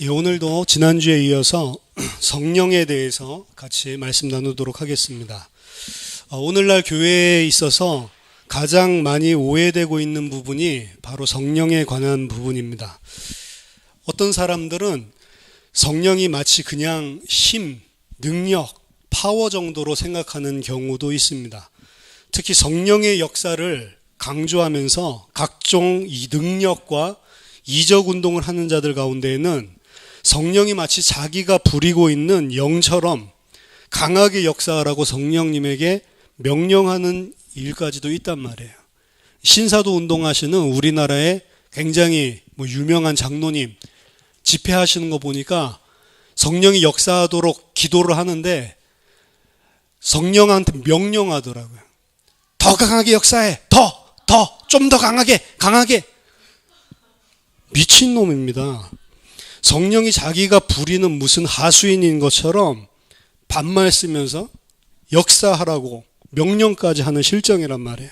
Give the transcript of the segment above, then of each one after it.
오늘도 지난주에 이어서 성령에 대해서 같이 말씀 나누도록 하겠습니다. 오늘날 교회에 있어서 가장 많이 오해되고 있는 부분이 바로 성령에 관한 부분입니다. 어떤 사람들은 성령이 마치 그냥 힘, 능력, 파워 정도로 생각하는 경우도 있습니다. 특히 성령의 역사를 강조하면서 각종 이 능력과 이적 운동을 하는 자들 가운데에는 성령이 마치 자기가 부리고 있는 영처럼 강하게 역사하라고 성령님에게 명령하는 일까지도 있단 말이에요. 신사도 운동하시는 우리나라의 굉장히 유명한 장로님 집회하시는 거 보니까 성령이 역사하도록 기도를 하는데 성령한테 명령하더라고요. 더 강하게 역사해. 좀 더 강하게. 미친놈입니다. 성령이 자기가 부리는 무슨 하수인인 것처럼 반말 쓰면서 역사하라고 명령까지 하는 실정이란 말이에요.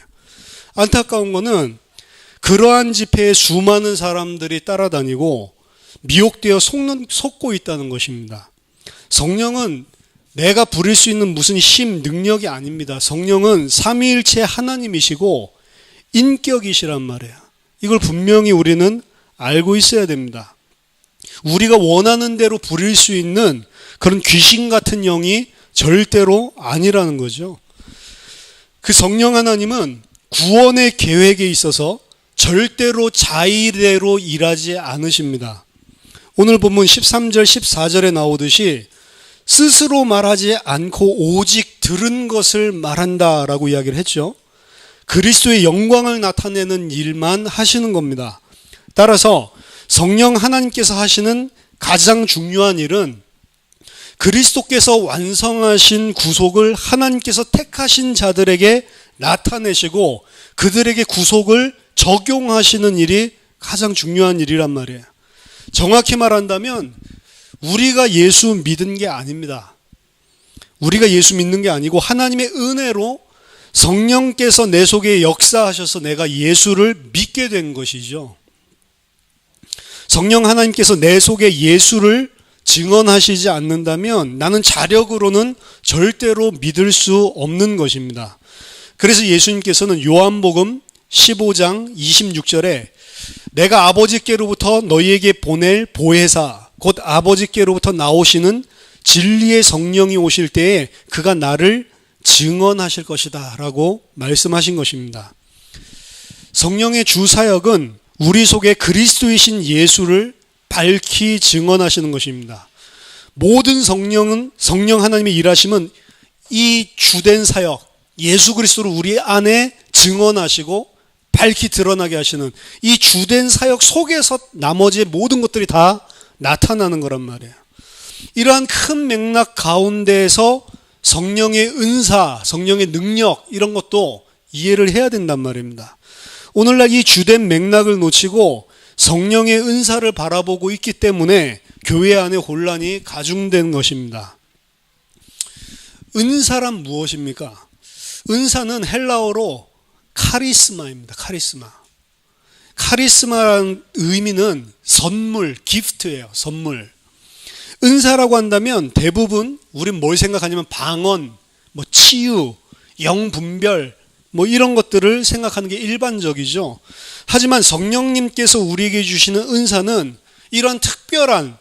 안타까운 거는 그러한 집회에 수많은 사람들이 따라다니고 미혹되어 속고 있다는 것입니다. 성령은 내가 부릴 수 있는 무슨 힘, 능력이 아닙니다. 성령은 삼위일체 하나님이시고 인격이시란 말이에요. 이걸 분명히 우리는 알고 있어야 됩니다. 우리가 원하는 대로 부릴 수 있는 그런 귀신 같은 영이 절대로 아니라는 거죠. 그 성령 하나님은 구원의 계획에 있어서 절대로 자의대로 일하지 않으십니다. 오늘 본문 13절 14절에 나오듯이 스스로 말하지 않고 오직 들은 것을 말한다라고 이야기를 했죠. 그리스도의 영광을 나타내는 일만 하시는 겁니다. 따라서 성령 하나님께서 하시는 가장 중요한 일은 그리스도께서 완성하신 구속을 하나님께서 택하신 자들에게 나타내시고 그들에게 구속을 적용하시는 일이 가장 중요한 일이란 말이에요. 정확히 말한다면 우리가 예수 믿은 게 아닙니다. 우리가 예수 믿는 게 아니고 하나님의 은혜로 성령께서 내 속에 역사하셔서 내가 예수를 믿게 된 것이죠. 성령 하나님께서 내 속에 예수를 증언하시지 않는다면 나는 자력으로는 절대로 믿을 수 없는 것입니다. 그래서 예수님께서는 요한복음 15장 26절에 내가 아버지께로부터 너희에게 보낼 보혜사 곧 아버지께로부터 나오시는 진리의 성령이 오실 때에 그가 나를 증언하실 것이다 라고 말씀하신 것입니다. 성령의 주 사역은 우리 속에 그리스도이신 예수를 밝히 증언하시는 것입니다. 모든 성령 하나님의 일하심은 이 주된 사역, 예수 그리스도를 우리 안에 증언하시고 밝히 드러나게 하시는 이 주된 사역 속에서 나머지의 모든 것들이 다 나타나는 거란 말이에요. 이러한 큰 맥락 가운데에서 성령의 은사, 성령의 능력 이런 것도 이해를 해야 된단 말입니다. 오늘날 이 주된 맥락을 놓치고 성령의 은사를 바라보고 있기 때문에 교회 안에 혼란이 가중된 것입니다. 은사란 무엇입니까? 은사는 헬라어로 카리스마입니다. 카리스마라는 의미는 선물, 기프트예요. 선물. 은사라고 한다면 대부분 우린 뭘 생각하냐면 방언, 치유, 영분별 이런 것들을 생각하는 게 일반적이죠. 하지만 성령님께서 우리에게 주시는 은사는 이런 특별한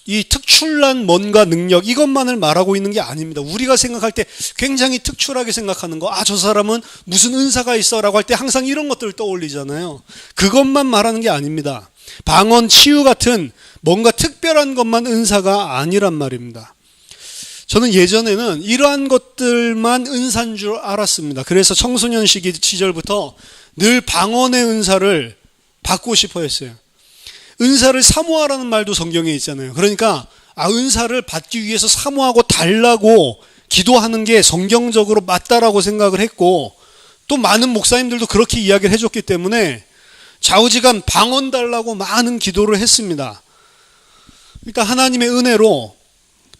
이 특출난 뭔가 능력 이것만을 말하고 있는 게 아닙니다. 우리가 생각할 때 굉장히 특출하게 생각하는 거, 저 사람은 무슨 은사가 있어 라고 할 때 항상 이런 것들을 떠올리잖아요. 그것만 말하는 게 아닙니다. 방언, 치유 같은 뭔가 특별한 것만 은사가 아니란 말입니다. 저는 예전에는 이러한 것들만 은사인 줄 알았습니다. 그래서 청소년 시절부터 늘 방언의 은사를 받고 싶어 했어요. 은사를 사모하라는 말도 성경에 있잖아요. 그러니까 은사를 받기 위해서 사모하고 달라고 기도하는 게 성경적으로 맞다라고 생각을 했고 또 많은 목사님들도 그렇게 이야기를 해줬기 때문에 좌우지간 방언 달라고 많은 기도를 했습니다. 그러니까 하나님의 은혜로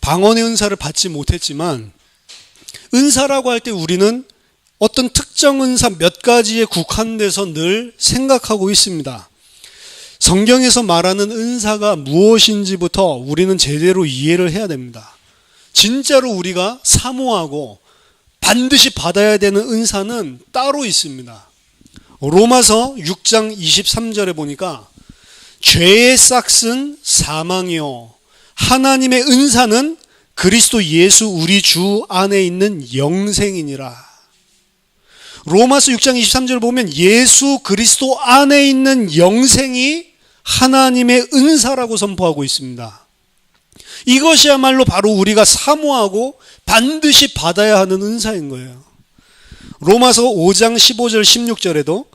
방언의 은사를 받지 못했지만 은사라고 할 때 우리는 어떤 특정 은사 몇 가지에 국한돼서 늘 생각하고 있습니다. 성경에서 말하는 은사가 무엇인지부터 우리는 제대로 이해를 해야 됩니다. 진짜로 우리가 사모하고 반드시 받아야 되는 은사는 따로 있습니다. 로마서 6장 23절에 보니까 죄의 싹은 사망이요 하나님의 은사는 그리스도 예수 우리 주 안에 있는 영생이니라. 로마서 6장 23절을 보면 예수 그리스도 안에 있는 영생이 하나님의 은사라고 선포하고 있습니다. 이것이야말로 바로 우리가 사모하고 반드시 받아야 하는 은사인 거예요. 로마서 5장 15절 16절에도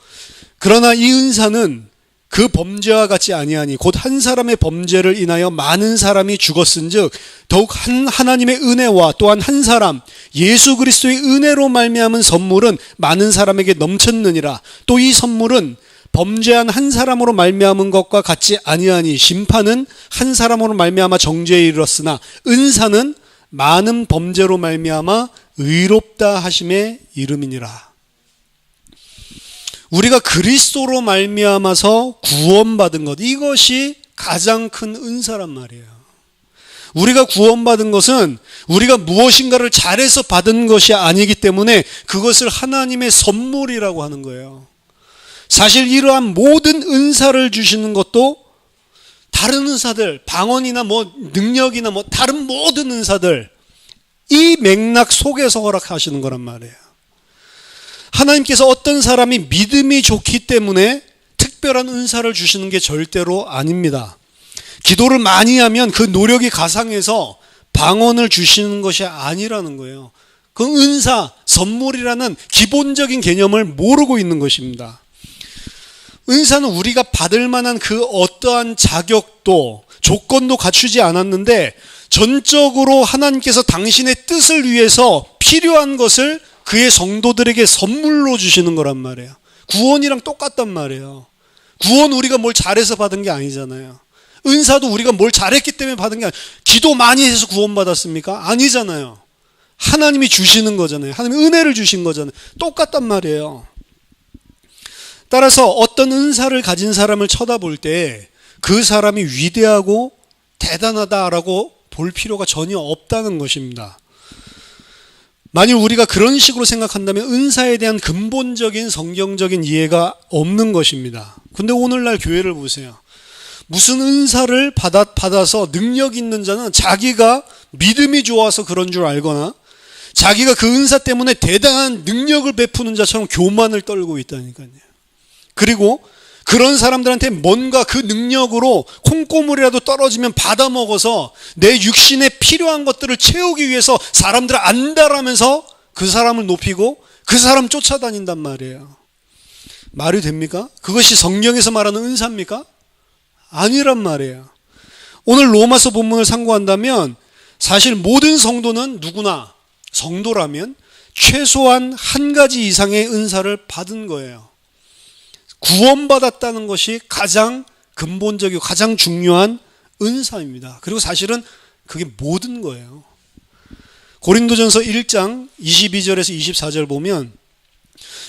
그러나 이 은사는 그 범죄와 같지 아니하니 곧 한 사람의 범죄를 인하여 많은 사람이 죽었은즉 더욱 하나님의 은혜와 또한 한 사람 예수 그리스도의 은혜로 말미암은 선물은 많은 사람에게 넘쳤느니라. 또 이 선물은 범죄한 한 사람으로 말미암은 것과 같지 아니하니 심판은 한 사람으로 말미암아 정죄에 이르렀으나 은사는 많은 범죄로 말미암아 의롭다 하심에 이름이니라. 우리가 그리스도로 말미암아서 구원받은 것, 이것이 가장 큰 은사란 말이에요. 우리가 구원받은 것은 우리가 무엇인가를 잘해서 받은 것이 아니기 때문에 그것을 하나님의 선물이라고 하는 거예요. 사실 이러한 모든 은사를 주시는 것도 다른 은사들, 방언이나 능력이나 다른 모든 은사들, 이 맥락 속에서 허락하시는 거란 말이에요. 하나님께서 어떤 사람이 믿음이 좋기 때문에 특별한 은사를 주시는 게 절대로 아닙니다. 기도를 많이 하면 그 노력이 가상해서 방언을 주시는 것이 아니라는 거예요. 그 은사, 선물이라는 기본적인 개념을 모르고 있는 것입니다. 은사는 우리가 받을 만한 그 어떠한 자격도 조건도 갖추지 않았는데 전적으로 하나님께서 당신의 뜻을 위해서 필요한 것을 그의 성도들에게 선물로 주시는 거란 말이에요. 구원이랑 똑같단 말이에요. 구원 우리가 뭘 잘해서 받은 게 아니잖아요. 은사도 우리가 뭘 잘했기 때문에 받은 게 아니에요. 기도 많이 해서 구원받았습니까? 아니잖아요. 하나님이 주시는 거잖아요. 하나님이 은혜를 주신 거잖아요. 똑같단 말이에요. 따라서 어떤 은사를 가진 사람을 쳐다볼 때 그 사람이 위대하고 대단하다라고 볼 필요가 전혀 없다는 것입니다. 만일 우리가 그런 식으로 생각한다면 은사에 대한 근본적인 성경적인 이해가 없는 것입니다. 근데 오늘날 교회를 보세요. 무슨 은사를 받아서 능력 있는 자는 자기가 믿음이 좋아서 그런 줄 알거나 자기가 그 은사 때문에 대단한 능력을 베푸는 자처럼 교만을 떨고 있다니까요. 그리고 그런 사람들한테 뭔가 그 능력으로 콩고물이라도 떨어지면 받아먹어서 내 육신에 필요한 것들을 채우기 위해서 사람들을 안달하면서 그 사람을 높이고 그 사람 쫓아다닌단 말이에요. 말이 됩니까? 그것이 성경에서 말하는 은사입니까? 아니란 말이에요. 오늘 로마서 본문을 참고한다면 사실 모든 성도는 누구나 성도라면 최소한 한 가지 이상의 은사를 받은 거예요. 구원받았다는 것이 가장 근본적이고 가장 중요한 은사입니다. 그리고 사실은 그게 모든 거예요. 고린도전서 1장 22절에서 24절 보면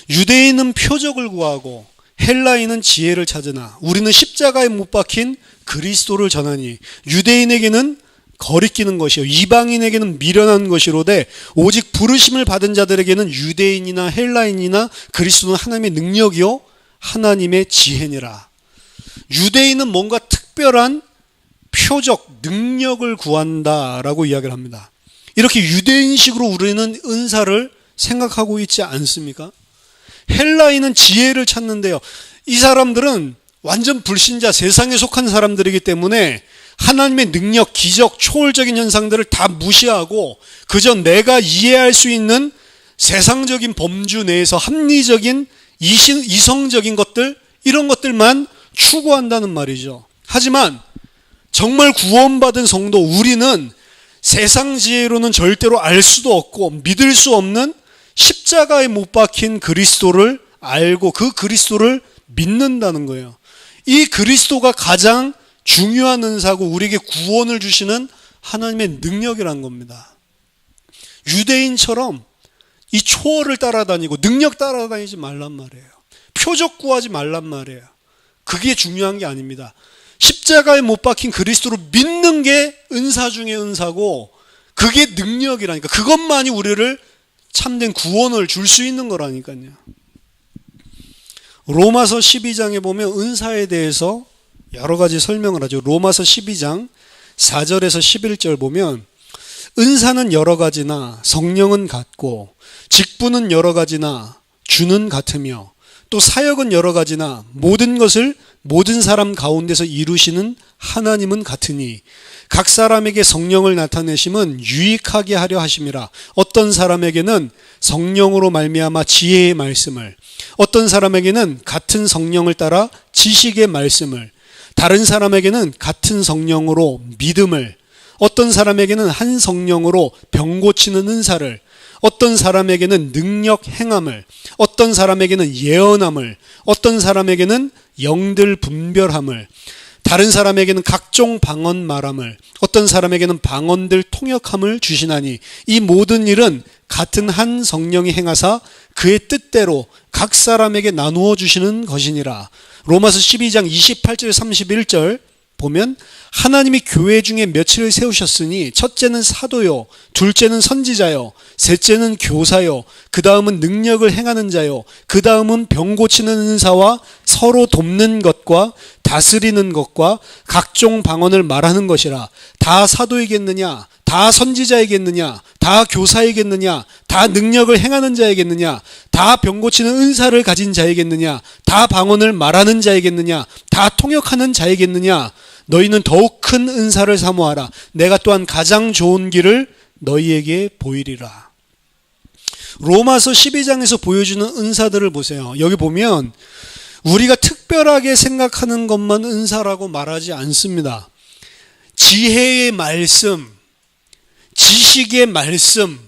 유대인은 표적을 구하고 헬라인은 지혜를 찾으나 우리는 십자가에 못 박힌 그리스도를 전하니 유대인에게는 거리끼는 것이요 이방인에게는 미련한 것이로되 오직 부르심을 받은 자들에게는 유대인이나 헬라인이나 그리스도는 하나님의 능력이요 하나님의 지혜니라. 유대인은 뭔가 특별한 표적, 능력을 구한다라고 이야기를 합니다. 이렇게 유대인식으로 우리는 은사를 생각하고 있지 않습니까? 헬라인은 지혜를 찾는데요. 이 사람들은 완전 불신자, 세상에 속한 사람들이기 때문에 하나님의 능력, 기적, 초월적인 현상들을 다 무시하고 그저 내가 이해할 수 있는 세상적인 범주 내에서 합리적인 이성적인 것들, 이런 것들만 추구한다는 말이죠. 하지만 정말 구원받은 성도 우리는 세상 지혜로는 절대로 알 수도 없고 믿을 수 없는 십자가에 못 박힌 그리스도를 알고 그 그리스도를 믿는다는 거예요. 이 그리스도가 가장 중요한 은사고 우리에게 구원을 주시는 하나님의 능력이란 겁니다. 유대인처럼 이 초월을 따라다니고 능력 따라다니지 말란 말이에요. 표적 구하지 말란 말이에요. 그게 중요한 게 아닙니다. 십자가에 못 박힌 그리스도를 믿는 게 은사 중에 은사고 그게 능력이라니까. 그것만이 우리를 참된 구원을 줄 수 있는 거라니까요. 로마서 12장에 보면 은사에 대해서 여러 가지 설명을 하죠. 로마서 12장 4절에서 11절 보면 은사는 여러 가지나 성령은 같고 직분은 여러 가지나 주는 같으며 또 사역은 여러 가지나 모든 것을 모든 사람 가운데서 이루시는 하나님은 같으니 각 사람에게 성령을 나타내심은 유익하게 하려 하심이라. 어떤 사람에게는 성령으로 말미암아 지혜의 말씀을, 어떤 사람에게는 같은 성령을 따라 지식의 말씀을, 다른 사람에게는 같은 성령으로 믿음을, 어떤 사람에게는 한 성령으로 병 고치는 은사를, 어떤 사람에게는 능력 행함을, 어떤 사람에게는 예언함을, 어떤 사람에게는 영들 분별함을, 다른 사람에게는 각종 방언 말함을, 어떤 사람에게는 방언들 통역함을 주시나니 이 모든 일은 같은 한 성령이 행하사 그의 뜻대로 각 사람에게 나누어 주시는 것이니라. 로마서 12장 28절 31절 보면 하나님이 교회 중에 며칠을 세우셨으니 첫째는 사도요, 둘째는 선지자요, 셋째는 교사요, 그 다음은 능력을 행하는 자요, 그 다음은 병 고치는 은사와 서로 돕는 것과 다스리는 것과 각종 방언을 말하는 것이라. 다 사도이겠느냐? 다 선지자이겠느냐? 다 교사이겠느냐? 다 능력을 행하는 자이겠느냐? 다 병 고치는 은사를 가진 자이겠느냐? 다 방언을 말하는 자이겠느냐? 다 통역하는 자이겠느냐? 너희는 더욱 큰 은사를 사모하라. 내가 또한 가장 좋은 길을 너희에게 보이리라. 로마서 12장에서 보여주는 은사들을 보세요. 여기 보면 우리가 특별하게 생각하는 것만 은사라고 말하지 않습니다. 지혜의 말씀, 지식의 말씀,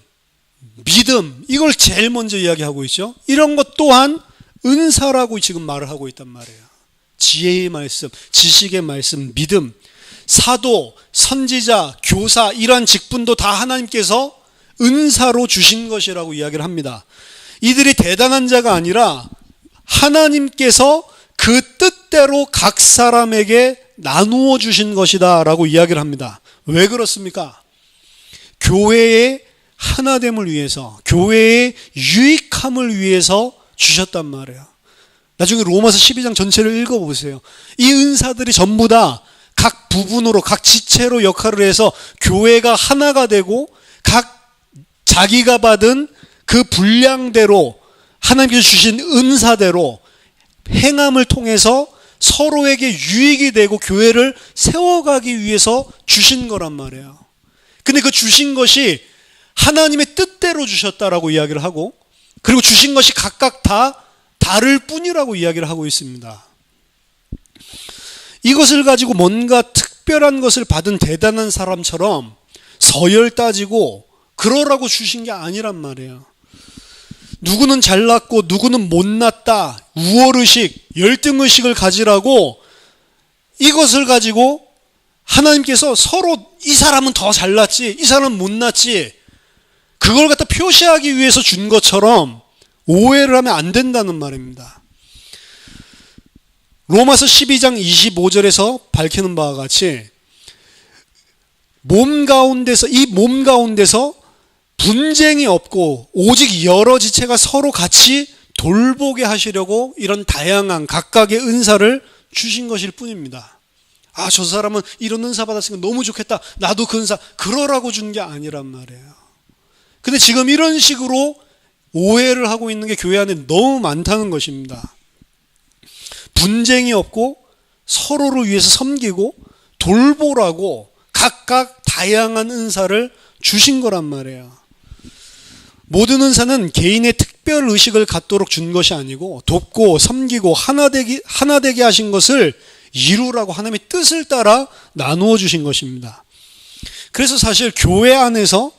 믿음, 이걸 제일 먼저 이야기하고 있죠. 이런 것 또한 은사라고 지금 말을 하고 있단 말이에요. 지혜의 말씀, 지식의 말씀, 믿음, 사도, 선지자, 교사, 이러한 직분도 다 하나님께서 은사로 주신 것이라고 이야기를 합니다. 이들이 대단한 자가 아니라 하나님께서 그 뜻대로 각 사람에게 나누어 주신 것이다 라고 이야기를 합니다. 왜 그렇습니까? 교회의 하나됨을 위해서, 교회의 유익함을 위해서 주셨단 말이에요. 나중에 로마서 12장 전체를 읽어보세요. 이 은사들이 전부 다 각 부분으로, 각 지체로 역할을 해서 교회가 하나가 되고 각 자기가 받은 그 분량대로 하나님께서 주신 은사대로 행함을 통해서 서로에게 유익이 되고 교회를 세워가기 위해서 주신 거란 말이에요. 근데 그 주신 것이 하나님의 뜻대로 주셨다라고 이야기를 하고, 그리고 주신 것이 각각 다 다를 뿐이라고 이야기를 하고 있습니다. 이것을 가지고 뭔가 특별한 것을 받은 대단한 사람처럼 서열 따지고 그러라고 주신 게 아니란 말이에요. 누구는 잘났고 누구는 못났다, 우월의식, 열등의식을 가지라고 이것을 가지고 하나님께서 서로 이 사람은 더 잘났지, 이 사람은 못났지, 그걸 갖다 표시하기 위해서 준 것처럼 오해를 하면 안 된다는 말입니다. 로마서 12장 25절에서 밝히는 바와 같이 이 몸 가운데서 분쟁이 없고 오직 여러 지체가 서로 같이 돌보게 하시려고 이런 다양한 각각의 은사를 주신 것일 뿐입니다. 아, 저 사람은 이런 은사 받았으니까 너무 좋겠다, 나도 그 은사, 그러라고 준 게 아니란 말이에요. 근데 지금 이런 식으로 오해를 하고 있는 게 교회 안에 너무 많다는 것입니다. 분쟁이 없고 서로를 위해서 섬기고 돌보라고 각각 다양한 은사를 주신 거란 말이에요. 모든 은사는 개인의 특별 의식을 갖도록 준 것이 아니고 돕고 섬기고 하나 되게 하신 것을 이루라고 하나님의 뜻을 따라 나누어 주신 것입니다. 그래서 사실 교회 안에서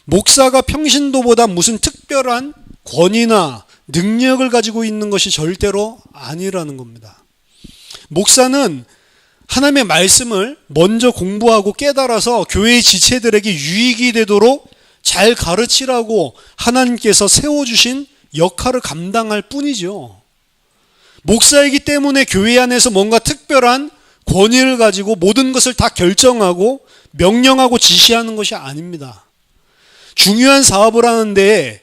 목사가 평신도보다 무슨 특별한 권위나 능력을 가지고 있는 것이 절대로 아니라는 겁니다. 목사는 하나님의 말씀을 먼저 공부하고 깨달아서 교회의 지체들에게 유익이 되도록 잘 가르치라고 하나님께서 세워주신 역할을 감당할 뿐이죠. 목사이기 때문에 교회 안에서 뭔가 특별한 권위를 가지고 모든 것을 다 결정하고 명령하고 지시하는 것이 아닙니다. 중요한 사업을 하는데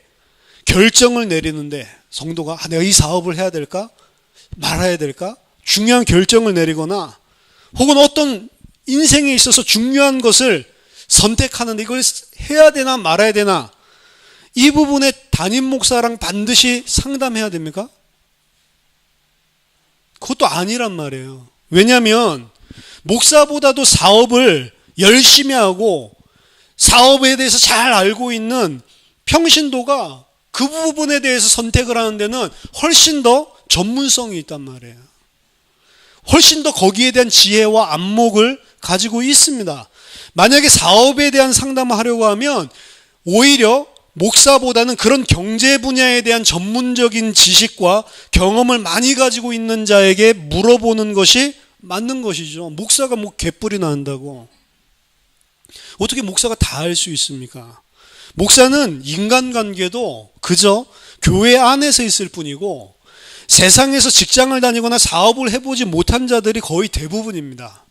결정을 내리는데 성도가 내가 이 사업을 해야 될까? 말아야 될까? 중요한 결정을 내리거나 혹은 어떤 인생에 있어서 중요한 것을 선택하는데 이걸 해야 되나 말아야 되나, 이 부분에 담임 목사랑 반드시 상담해야 됩니까? 그것도 아니란 말이에요. 왜냐하면 목사보다도 사업을 열심히 하고 사업에 대해서 잘 알고 있는 평신도가 그 부분에 대해서 선택을 하는 데는 훨씬 더 전문성이 있단 말이에요. 훨씬 더 거기에 대한 지혜와 안목을 가지고 있습니다. 만약에 사업에 대한 상담을 하려고 하면 오히려 목사보다는 그런 경제 분야에 대한 전문적인 지식과 경험을 많이 가지고 있는 자에게 물어보는 것이 맞는 것이죠. 목사가 뭐 개뿔이나 한다고. 어떻게 목사가 다 알 수 있습니까? 목사는 인간관계도 그저 교회 안에서 있을 뿐이고 세상에서 직장을 다니거나 사업을 해보지 못한 자들이 거의 대부분입니다.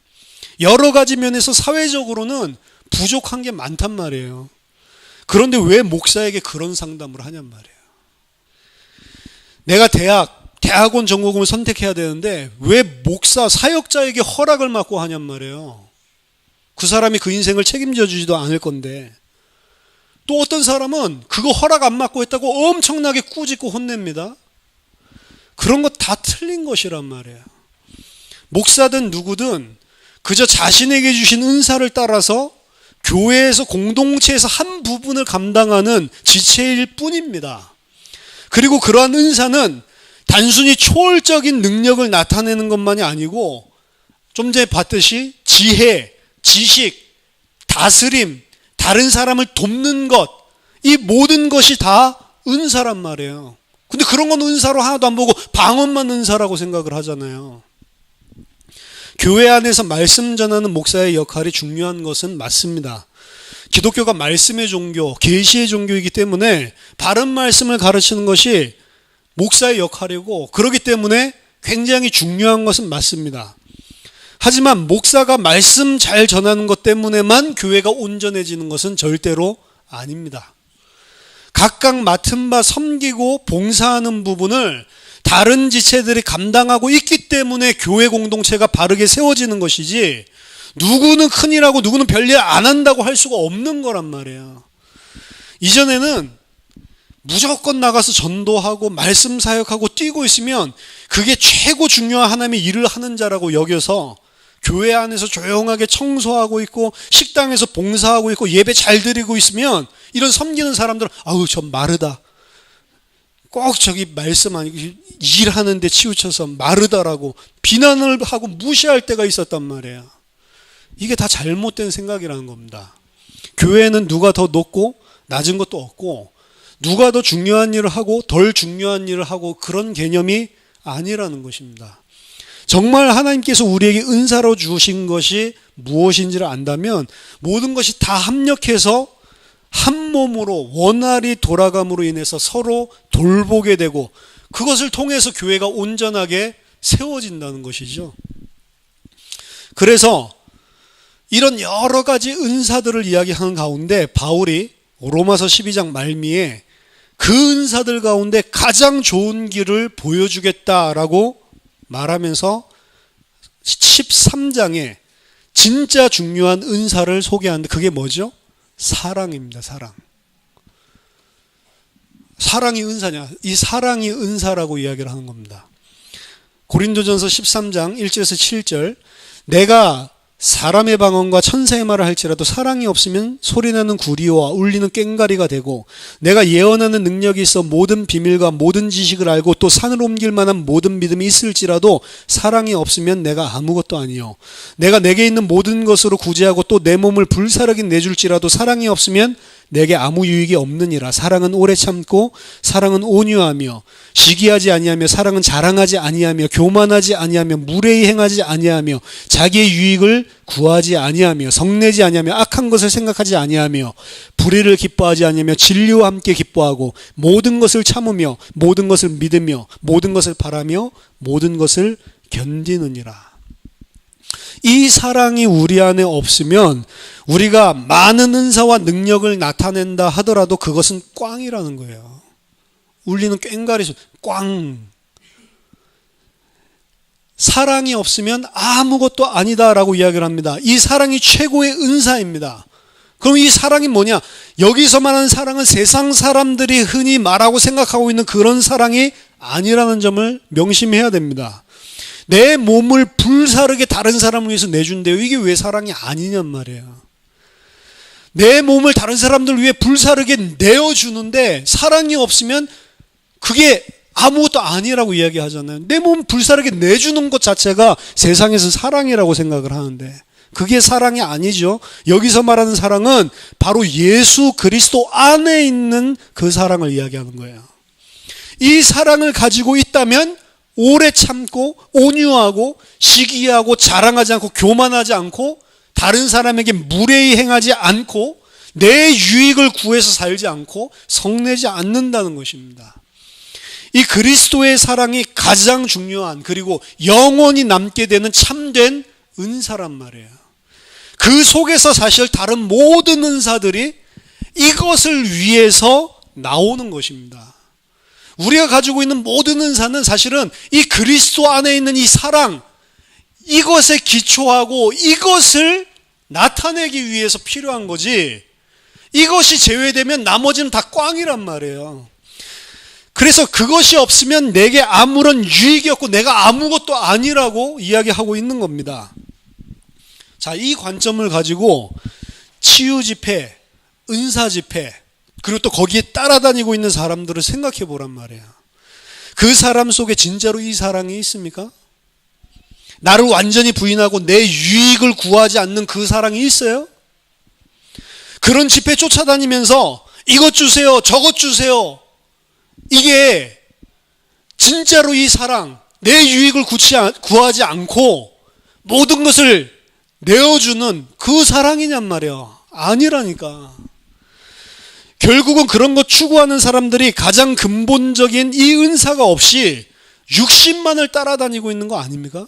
여러 가지 면에서 사회적으로는 부족한 게 많단 말이에요. 그런데 왜 목사에게 그런 상담을 하냔 말이에요. 내가 대학원 전공을 선택해야 되는데 왜 목사, 사역자에게 허락을 받고 하냔 말이에요. 그 사람이 그 인생을 책임져 주지도 않을 건데. 또 어떤 사람은 그거 허락 안 받고 했다고 엄청나게 꾸짖고 혼냅니다. 그런 거 다 틀린 것이란 말이에요. 목사든 누구든 그저 자신에게 주신 은사를 따라서 교회에서 공동체에서 한 부분을 감당하는 지체일 뿐입니다. 그리고 그러한 은사는 단순히 초월적인 능력을 나타내는 것만이 아니고 좀 전에 봤듯이 지혜, 지식, 다스림, 다른 사람을 돕는 것, 이 모든 것이 다 은사란 말이에요. 근데 그런 건 은사로 하나도 안 보고 방언만 은사라고 생각을 하잖아요. 교회 안에서 말씀 전하는 목사의 역할이 중요한 것은 맞습니다. 기독교가 말씀의 종교, 계시의 종교이기 때문에 바른 말씀을 가르치는 것이 목사의 역할이고 그렇기 때문에 굉장히 중요한 것은 맞습니다. 하지만 목사가 말씀 잘 전하는 것 때문에만 교회가 온전해지는 것은 절대로 아닙니다. 각각 맡은 바 섬기고 봉사하는 부분을 다른 지체들이 감당하고 있기 때문에 교회 공동체가 바르게 세워지는 것이지 누구는 큰일하고 누구는 별일 안 한다고 할 수가 없는 거란 말이에요. 이전에는 무조건 나가서 전도하고 말씀 사역하고 뛰고 있으면 그게 최고 중요한 하나님의 일을 하는 자라고 여겨서 교회 안에서 조용하게 청소하고 있고 식당에서 봉사하고 있고 예배 잘 드리고 있으면 이런 섬기는 사람들은 아우 저 마르다. 꼭 저기 말씀 아니고 일하는데 치우쳐서 마르다라고 비난을 하고 무시할 때가 있었단 말이에요. 이게 다 잘못된 생각이라는 겁니다. 교회는 누가 더 높고 낮은 것도 없고 누가 더 중요한 일을 하고 덜 중요한 일을 하고 그런 개념이 아니라는 것입니다. 정말 하나님께서 우리에게 은사로 주신 것이 무엇인지를 안다면 모든 것이 다 합력해서 한 몸으로 원활히 돌아감으로 인해서 서로 돌보게 되고 그것을 통해서 교회가 온전하게 세워진다는 것이죠. 그래서 이런 여러 가지 은사들을 이야기하는 가운데 바울이 로마서 12장 말미에 그 은사들 가운데 가장 좋은 길을 보여주겠다라고 말하면서 13장에 진짜 중요한 은사를 소개하는데 그게 뭐죠? 사랑입니다. 사랑. 사랑이 은사냐? 이 사랑이 은사라고 이야기를 하는 겁니다. 고린도전서 13장 1절에서 7절 내가 사람의 방언과 천사의 말을 할지라도 사랑이 없으면 소리나는 구리와 울리는 꽹가리가 되고 내가 예언하는 능력이 있어 모든 비밀과 모든 지식을 알고 또 산을 옮길 만한 모든 믿음이 있을지라도 사랑이 없으면 내가 아무것도 아니요 내가 내게 있는 모든 것으로 구제하고 또 내 몸을 불사르게 내줄지라도 사랑이 없으면 내게 아무 유익이 없느니라. 사랑은 오래 참고 사랑은 온유하며 시기하지 아니하며 사랑은 자랑하지 아니하며 교만하지 아니하며 무례히 행하지 아니하며 자기의 유익을 구하지 아니하며 성내지 아니하며 악한 것을 생각하지 아니하며 불의를 기뻐하지 아니하며 진리와 함께 기뻐하고 모든 것을 참으며 모든 것을 믿으며 모든 것을 바라며 모든 것을 견디느니라. 이 사랑이 우리 안에 없으면 우리가 많은 은사와 능력을 나타낸다 하더라도 그것은 꽝이라는 거예요. 울리는 꽹과리 소리, 꽝. 사랑이 없으면 아무것도 아니다라고 이야기를 합니다. 이 사랑이 최고의 은사입니다. 그럼 이 사랑이 뭐냐? 여기서 말하는 사랑은 세상 사람들이 흔히 말하고 생각하고 있는 그런 사랑이 아니라는 점을 명심해야 됩니다. 내 몸을 불사르게 다른 사람을 위해서 내준대요. 이게 왜 사랑이 아니냔 말이에요. 내 몸을 다른 사람들 위해 불사르게 내어주는데 사랑이 없으면 그게 아무것도 아니라고 이야기하잖아요. 내 몸 불사르게 내주는 것 자체가 세상에서 사랑이라고 생각을 하는데 그게 사랑이 아니죠. 여기서 말하는 사랑은 바로 예수 그리스도 안에 있는 그 사랑을 이야기하는 거예요. 이 사랑을 가지고 있다면 오래 참고 온유하고 시기하고 자랑하지 않고 교만하지 않고 다른 사람에게 무례히 행하지 않고 내 유익을 구해서 살지 않고 성내지 않는다는 것입니다. 이 그리스도의 사랑이 가장 중요한 그리고 영원히 남게 되는 참된 은사란 말이에요. 그 속에서 사실 다른 모든 은사들이 이것을 위해서 나오는 것입니다. 우리가 가지고 있는 모든 은사는 사실은 이 그리스도 안에 있는 이 사랑, 이것에 기초하고 이것을 나타내기 위해서 필요한 거지, 이것이 제외되면 나머지는 다 꽝이란 말이에요. 그래서 그것이 없으면 내게 아무런 유익이 없고 내가 아무것도 아니라고 이야기하고 있는 겁니다. 자, 이 관점을 가지고 치유 집회, 은사 집회, 그리고 또 거기에 따라다니고 있는 사람들을 생각해 보란 말이에요. 그 사람 속에 진짜로 이 사랑이 있습니까? 나를 완전히 부인하고 내 유익을 구하지 않는 그 사랑이 있어요? 그런 집회 쫓아다니면서 이것 주세요, 저것 주세요, 이게 진짜로 이 사랑, 내 유익을 구하지 않고 모든 것을 내어주는 그 사랑이냔 말이에요. 아니라니까. 결국은 그런 거 추구하는 사람들이 가장 근본적인 이 은사가 없이 육신만을 따라다니고 있는 거 아닙니까?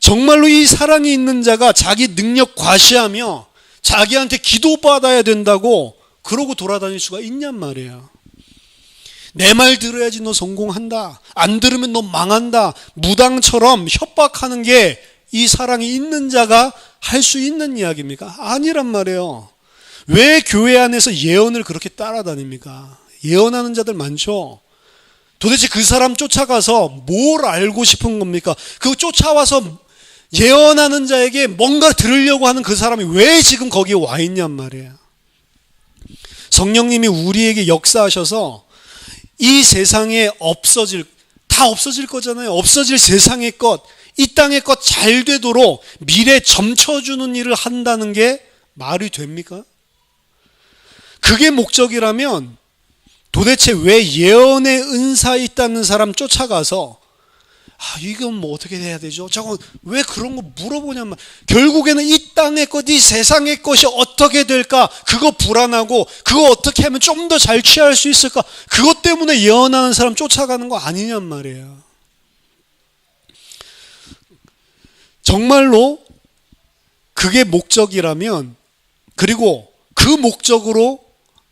정말로 이 사랑이 있는 자가 자기 능력 과시하며 자기한테 기도받아야 된다고 그러고 돌아다닐 수가 있냔 말이에요. 내 말 들어야지 너 성공한다, 안 들으면 너 망한다, 무당처럼 협박하는 게 이 사랑이 있는 자가 할 수 있는 이야기입니까? 아니란 말이에요. 왜 교회 안에서 예언을 그렇게 따라다닙니까? 예언하는 자들 많죠. 도대체 그 사람 쫓아가서 뭘 알고 싶은 겁니까? 그 쫓아와서 예언하는 자에게 뭔가 들으려고 하는 그 사람이 왜 지금 거기에 와 있냔 말이에요. 성령님이 우리에게 역사하셔서 이 세상에 다 없어질 거잖아요. 없어질 세상의 것, 이 땅의 것 잘 되도록 미래 점쳐주는 일을 한다는 게 말이 됩니까? 그게 목적이라면 도대체 왜 예언의 은사 있다는 사람 쫓아가서 이건 뭐 어떻게 해야 되죠? 저거 왜 그런 거 물어보냐면, 결국에는 이 땅의 것, 이 세상의 것이 어떻게 될까? 그거 불안하고 그거 어떻게 하면 좀 더 잘 취할 수 있을까? 그것 때문에 예언하는 사람 쫓아가는 거 아니냔 말이에요. 정말로 그게 목적이라면, 그리고 그 목적으로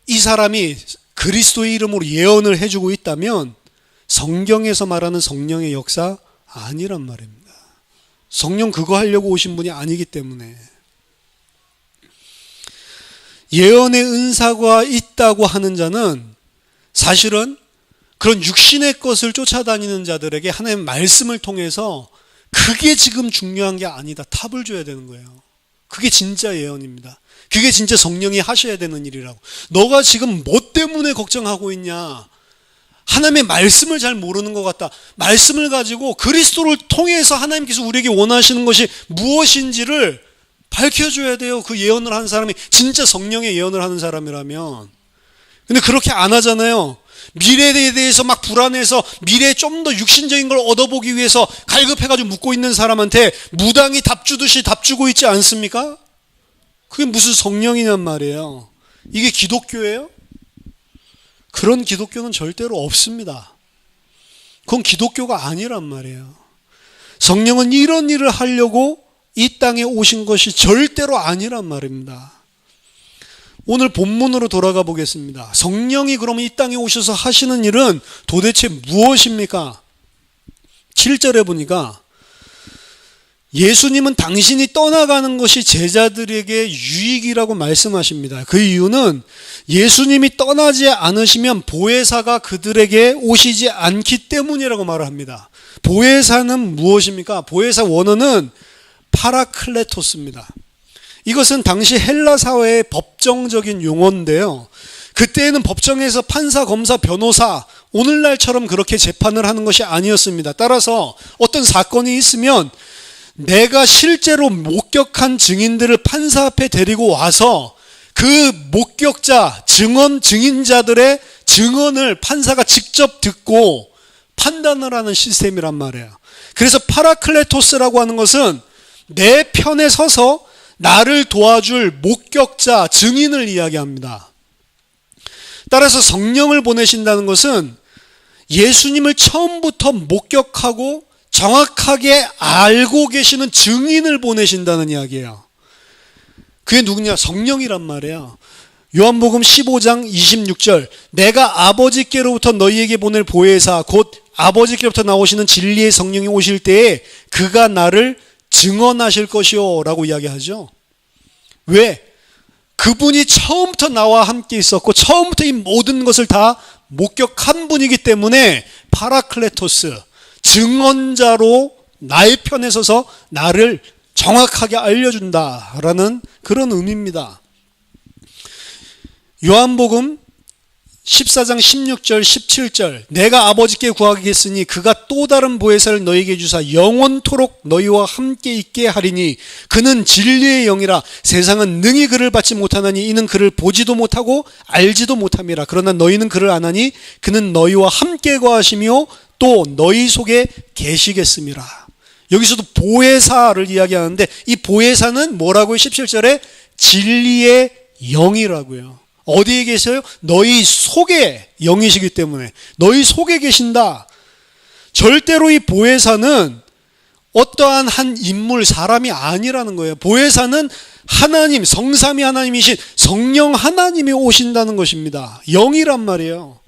이 사람이 그리스도의 이름으로 예언을 해주고 있다면 성경에서 말하는 성령의 역사 아니란 말입니다. 성령 그거 하려고 오신 분이 아니기 때문에. 예언의 은사가 있다고 하는 자는 사실은 그런 육신의 것을 쫓아다니는 자들에게 하나님의 말씀을 통해서 그게 지금 중요한 게 아니다, 탑을 줘야 되는 거예요. 그게 진짜 예언입니다. 그게 진짜 성령이 하셔야 되는 일이라고. 너가 지금 뭐 때문에 걱정하고 있냐? 하나님의 말씀을 잘 모르는 것 같다. 말씀을 가지고 그리스도를 통해서 하나님께서 우리에게 원하시는 것이 무엇인지를 밝혀줘야 돼요. 그 예언을 하는 사람이 진짜 성령의 예언을 하는 사람이라면. 근데 그렇게 안 하잖아요. 미래에 대해서 막 불안해서 미래에 좀 더 육신적인 걸 얻어보기 위해서 갈급해가지고 묻고 있는 사람한테 무당이 답 주듯이 답 주고 있지 않습니까? 그게 무슨 성령이냔 말이에요. 이게 기독교예요? 그런 기독교는 절대로 없습니다. 그건 기독교가 아니란 말이에요. 성령은 이런 일을 하려고 이 땅에 오신 것이 절대로 아니란 말입니다. 오늘 본문으로 돌아가 보겠습니다. 성령이 그러면 이 땅에 오셔서 하시는 일은 도대체 무엇입니까? 7절에 보니까 예수님은 당신이 떠나가는 것이 제자들에게 유익이라고 말씀하십니다. 그 이유는 예수님이 떠나지 않으시면 보혜사가 그들에게 오시지 않기 때문이라고 말을 합니다. 보혜사는 무엇입니까? 보혜사 원어는 파라클레토스입니다. 이것은 당시 헬라 사회의 법정적인 용어인데요. 그때에는 법정에서 판사, 검사, 변호사, 오늘날처럼 그렇게 재판을 하는 것이 아니었습니다. 따라서 어떤 사건이 있으면 내가 실제로 목격한 증인들을 판사 앞에 데리고 와서 그 목격자, 증인자들의 증언을 판사가 직접 듣고 판단을 하는 시스템이란 말이에요. 그래서 파라클레토스라고 하는 것은 내 편에 서서 나를 도와줄 목격자, 증인을 이야기합니다. 따라서 성령을 보내신다는 것은 예수님을 처음부터 목격하고 정확하게 알고 계시는 증인을 보내신다는 이야기예요. 그게 누구냐? 성령이란 말이에요. 요한복음 15장 26절 내가 아버지께로부터 너희에게 보낼 보혜사 곧 아버지께로부터 나오시는 진리의 성령이 오실 때에 그가 나를 증언하실 것이요 라고 이야기하죠. 왜? 그분이 처음부터 나와 함께 있었고 처음부터 이 모든 것을 다 목격한 분이기 때문에 파라클레토스, 증언자로 나의 편에 서서 나를 정확하게 알려준다라는 그런 의미입니다. 요한복음 14장 16절 17절 내가 아버지께 구하겠으니 그가 또 다른 보혜사를 너희에게 주사 영원토록 너희와 함께 있게 하리니 그는 진리의 영이라 세상은 능히 그를 받지 못하나니 이는 그를 보지도 못하고 알지도 못함이라 그러나 너희는 그를 아나니 그는 너희와 함께 거하시며 또 너희 속에 계시겠음이라. 여기서도 보혜사를 이야기하는데 이 보혜사는 뭐라고요? 17절에 진리의 영이라고요. 어디에 계세요? 너희 속에 영이시기 때문에 너희 속에 계신다. 절대로 이 보혜사는 어떠한 한 인물, 사람이 아니라는 거예요. 보혜사는 하나님, 성삼위 하나님이신 성령 하나님이 오신다는 것입니다. 영이란 말이에요.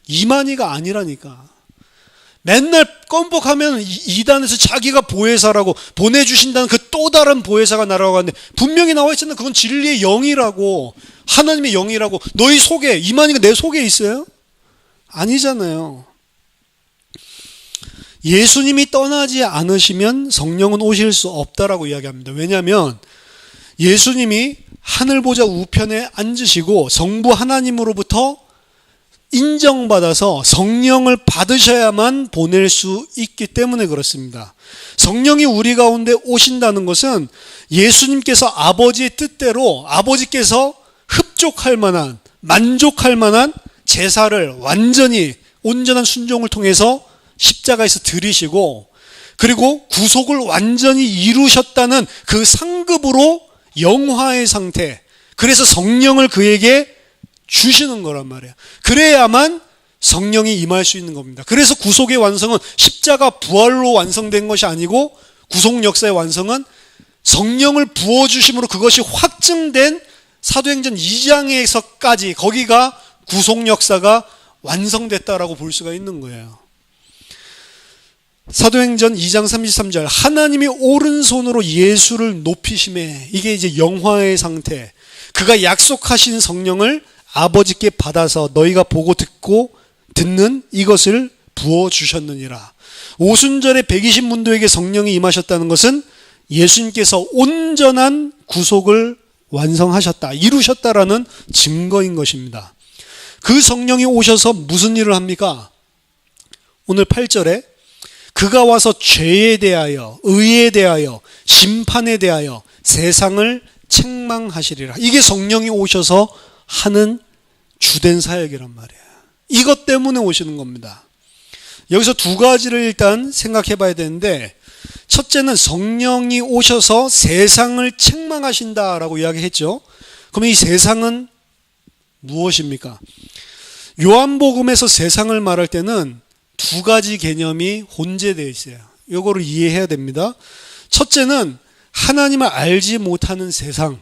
이만희가 아니라니까. 맨날 껌뻑하면 이단에서 자기가 보혜사라고 보내주신다는 그 또 다른 보혜사가 날아가고 하는데 분명히 나와 있잖아요. 그건 진리의 영이라고, 하나님의 영이라고. 너희 속에, 이만희가 내 속에 있어요? 아니잖아요. 예수님이 떠나지 않으시면 성령은 오실 수 없다라고 이야기합니다. 왜냐하면 예수님이 하늘보좌 우편에 앉으시고 성부 하나님으로부터 인정받아서 성령을 받으셔야만 보낼 수 있기 때문에 그렇습니다. 성령이 우리 가운데 오신다는 것은 예수님께서 아버지의 뜻대로 아버지께서 흡족할 만한, 만족할 만한 제사를 완전히 온전한 순종을 통해서 십자가에서 드리시고 그리고 구속을 완전히 이루셨다는 그 상급으로 영화의 상태, 그래서 성령을 그에게 주시는 거란 말이에요. 그래야만 성령이 임할 수 있는 겁니다. 그래서 구속의 완성은 십자가 부활로 완성된 것이 아니고 구속 역사의 완성은 성령을 부어주심으로 그것이 확증된 사도행전 2장에서까지 거기가 구속 역사가 완성됐다라고 볼 수가 있는 거예요. 사도행전 2장 33절 하나님이 오른손으로 예수를 높이심에 이게 이제 영화의 상태, 그가 약속하신 성령을 아버지께 받아서 너희가 보고 듣는 이것을 부어주셨느니라. 오순절에 120문도에게 성령이 임하셨다는 것은 예수님께서 온전한 구속을 완성하셨다, 이루셨다라는 증거인 것입니다. 그 성령이 오셔서 무슨 일을 합니까? 오늘 8절에 그가 와서 죄에 대하여, 의에 대하여, 심판에 대하여 세상을 책망하시리라. 이게 성령이 오셔서 하는 주된 사역이란 말이에요. 이것 때문에 오시는 겁니다. 여기서 두 가지를 일단 생각해 봐야 되는데, 첫째는 성령이 오셔서 세상을 책망하신다라고 이야기했죠. 그러면 이 세상은 무엇입니까? 요한복음에서 세상을 말할 때는 두 가지 개념이 혼재되어 있어요. 이거를 이해해야 됩니다. 첫째는 하나님을 알지 못하는 세상,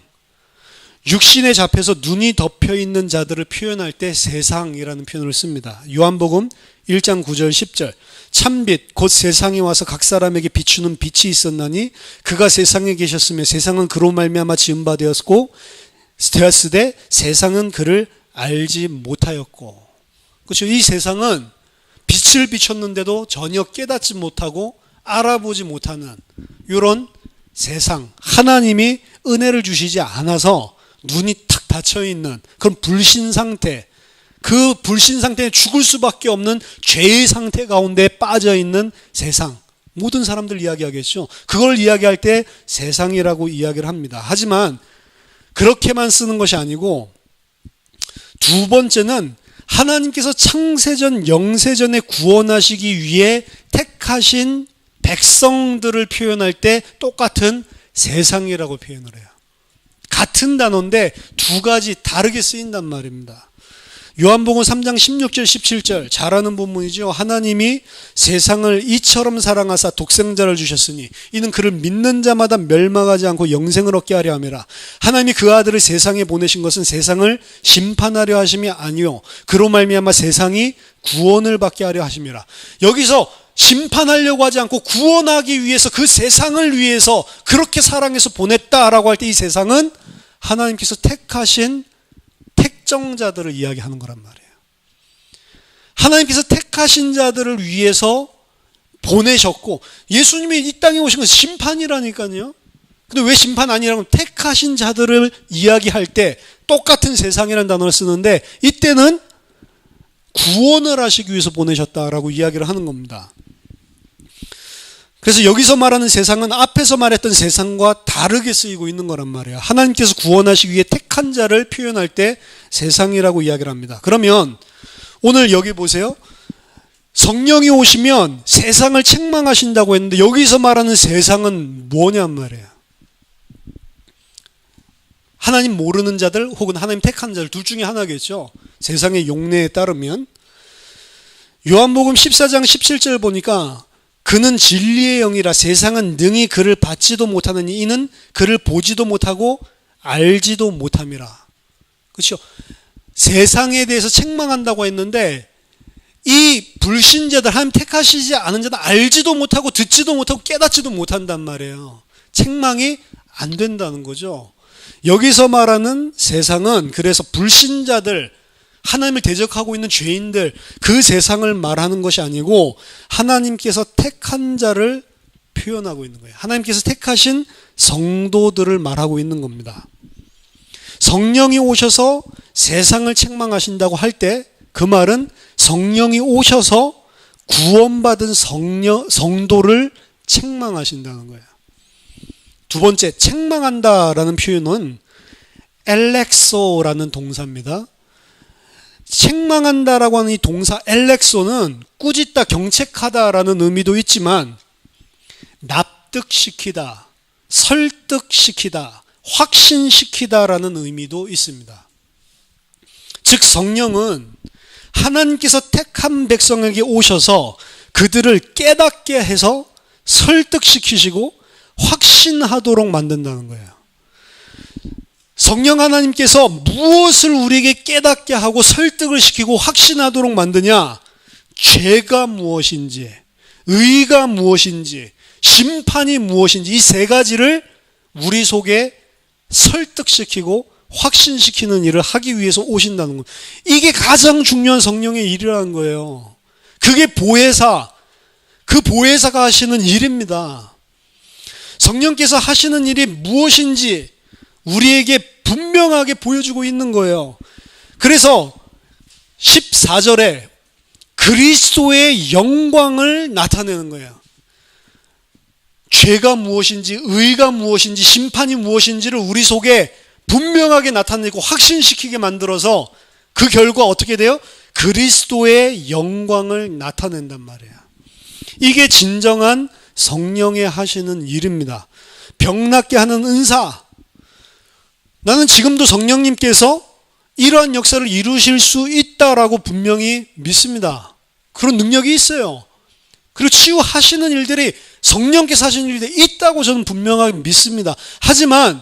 육신에 잡혀서 눈이 덮여 있는 자들을 표현할 때 세상이라는 표현을 씁니다. 요한복음 1장 9절 10절 참빛 곧 세상에 와서 각 사람에게 비추는 빛이 있었나니 그가 세상에 계셨으며 세상은 그로 말미암아 지은 바 되었으되 세상은 그를 알지 못하였고. 그렇죠. 이 세상은 빛을 비췄는데도 전혀 깨닫지 못하고 알아보지 못하는 이런 세상, 하나님이 은혜를 주시지 않아서 눈이 탁 닫혀있는 그런 불신 상태, 그 불신 상태에 죽을 수밖에 없는 죄의 상태 가운데 빠져있는 세상, 모든 사람들 이야기하겠죠. 그걸 이야기할 때 세상이라고 이야기를 합니다. 하지만 그렇게만 쓰는 것이 아니고 두 번째는 하나님께서 창세전 영세전에 구원하시기 위해 택하신 백성들을 표현할 때 똑같은 세상이라고 표현을 해요. 같은 단어인데 두 가지 다르게 쓰인단 말입니다. 요한복음 3장 16절 17절 잘 아는 본문이죠. 하나님이 세상을 이처럼 사랑하사 독생자를 주셨으니 이는 그를 믿는 자마다 멸망하지 않고 영생을 얻게 하려 함이라. 하나님이 그 아들을 세상에 보내신 것은 세상을 심판하려 하심이 아니요 그로 말미암아 세상이 구원을 받게 하려 하심이라. 여기서 심판하려고 하지 않고 구원하기 위해서, 그 세상을 위해서 그렇게 사랑해서 보냈다라고 할 때 이 세상은 하나님께서 택하신 택정자들을 이야기하는 거란 말이에요. 하나님께서 택하신 자들을 위해서 보내셨고, 예수님이 이 땅에 오신 건 심판이라니까요. 근데 왜 심판 아니라고? 택하신 자들을 이야기할 때 똑같은 세상이라는 단어를 쓰는데 이때는 구원을 하시기 위해서 보내셨다라고 이야기를 하는 겁니다. 그래서 여기서 말하는 세상은 앞에서 말했던 세상과 다르게 쓰이고 있는 거란 말이에요. 하나님께서 구원하시기 위해 택한 자를 표현할 때 세상이라고 이야기를 합니다. 그러면 오늘 여기 보세요. 성령이 오시면 세상을 책망하신다고 했는데 여기서 말하는 세상은 뭐냔 말이에요. 하나님 모르는 자들 혹은 하나님 택한 자들 둘 중에 하나겠죠. 세상의 용례에 따르면. 요한복음 14장 17절 보니까 그는 진리의 영이라 세상은 능히 그를 받지도 못하느니 이는 그를 보지도 못하고 알지도 못함이라. 그렇죠? 세상에 대해서 책망한다고 했는데 이 불신자들, 하나님 택하시지 않은 자들 알지도 못하고 듣지도 못하고 깨닫지도 못한단 말이에요. 책망이 안 된다는 거죠. 여기서 말하는 세상은 그래서 불신자들, 하나님을 대적하고 있는 죄인들, 그 세상을 말하는 것이 아니고 하나님께서 택한 자를 표현하고 있는 거예요. 하나님께서 택하신 성도들을 말하고 있는 겁니다. 성령이 오셔서 세상을 책망하신다고 할 때 그 말은 성령이 오셔서 구원받은 성도를 책망하신다는 거예요. 두 번째, 책망한다라는 표현은 엘렉소라는 동사입니다. 책망한다라고 하는 이 동사 엘렉소는 꾸짖다, 경책하다라는 의미도 있지만 납득시키다, 설득시키다, 확신시키다라는 의미도 있습니다. 즉 성령은 하나님께서 택한 백성에게 오셔서 그들을 깨닫게 해서 설득시키시고 확신하도록 만든다는 거예요. 성령 하나님께서 무엇을 우리에게 깨닫게 하고 설득을 시키고 확신하도록 만드냐? 죄가 무엇인지, 의가 무엇인지, 심판이 무엇인지 이 세 가지를 우리 속에 설득시키고 확신시키는 일을 하기 위해서 오신다는 거예요. 이게 가장 중요한 성령의 일이라는 거예요. 그게 보혜사, 그 보혜사가 하시는 일입니다. 성령께서 하시는 일이 무엇인지 우리에게 분명하게 보여주고 있는 거예요. 그래서 14절에 그리스도의 영광을 나타내는 거예요. 죄가 무엇인지, 의가 무엇인지, 심판이 무엇인지를 우리 속에 분명하게 나타내고 확신시키게 만들어서 그 결과 어떻게 돼요? 그리스도의 영광을 나타낸단 말이에요. 이게 진정한 성령의 하시는 일입니다. 병낫게 하는 은사. 나는 지금도 성령님께서 이러한 역사를 이루실 수 있다라고 분명히 믿습니다. 그런 능력이 있어요. 그리고 치유하시는 일들이 성령께서 하시는 일들이 있다고 저는 분명하게 믿습니다. 하지만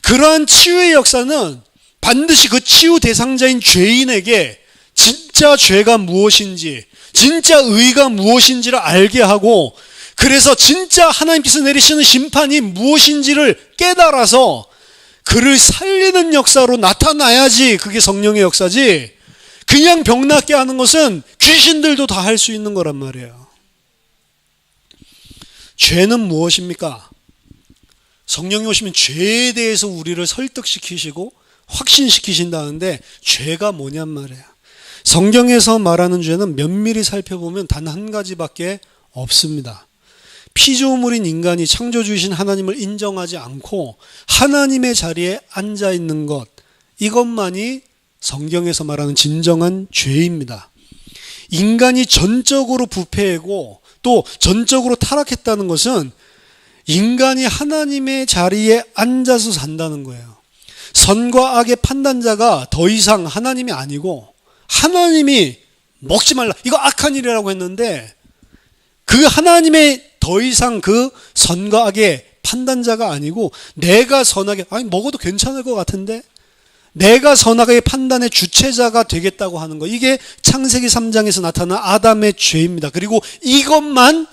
그러한 치유의 역사는 반드시 그 치유 대상자인 죄인에게 진짜 죄가 무엇인지, 진짜 의가 무엇인지를 알게 하고, 그래서 진짜 하나님께서 내리시는 심판이 무엇인지를 깨달아서 그를 살리는 역사로 나타나야지 그게 성령의 역사지, 그냥 병낫게 하는 것은 귀신들도 다 할 수 있는 거란 말이에요. 죄는 무엇입니까? 성령이 오시면 죄에 대해서 우리를 설득시키시고 확신시키신다는데, 죄가 뭐냔 말이에요. 성경에서 말하는 죄는 면밀히 살펴보면 단 한 가지밖에 없습니다. 피조물인 인간이 창조주이신 하나님을 인정하지 않고 하나님의 자리에 앉아 있는 것, 이것만이 성경에서 말하는 진정한 죄입니다. 인간이 전적으로 부패하고 또 전적으로 타락했다는 것은 인간이 하나님의 자리에 앉아서 산다는 거예요. 선과 악의 판단자가 더 이상 하나님이 아니고, 하나님이 먹지 말라, 이거 악한 일이라고 했는데, 그 하나님의 더 이상 그 선과 악의 판단자가 아니고, 내가 선하게, 먹어도 괜찮을 것 같은데, 내가 선악의 판단의 주체자가 되겠다고 하는 거, 이게 창세기 3장에서 나타난 아담의 죄입니다. 그리고 이것만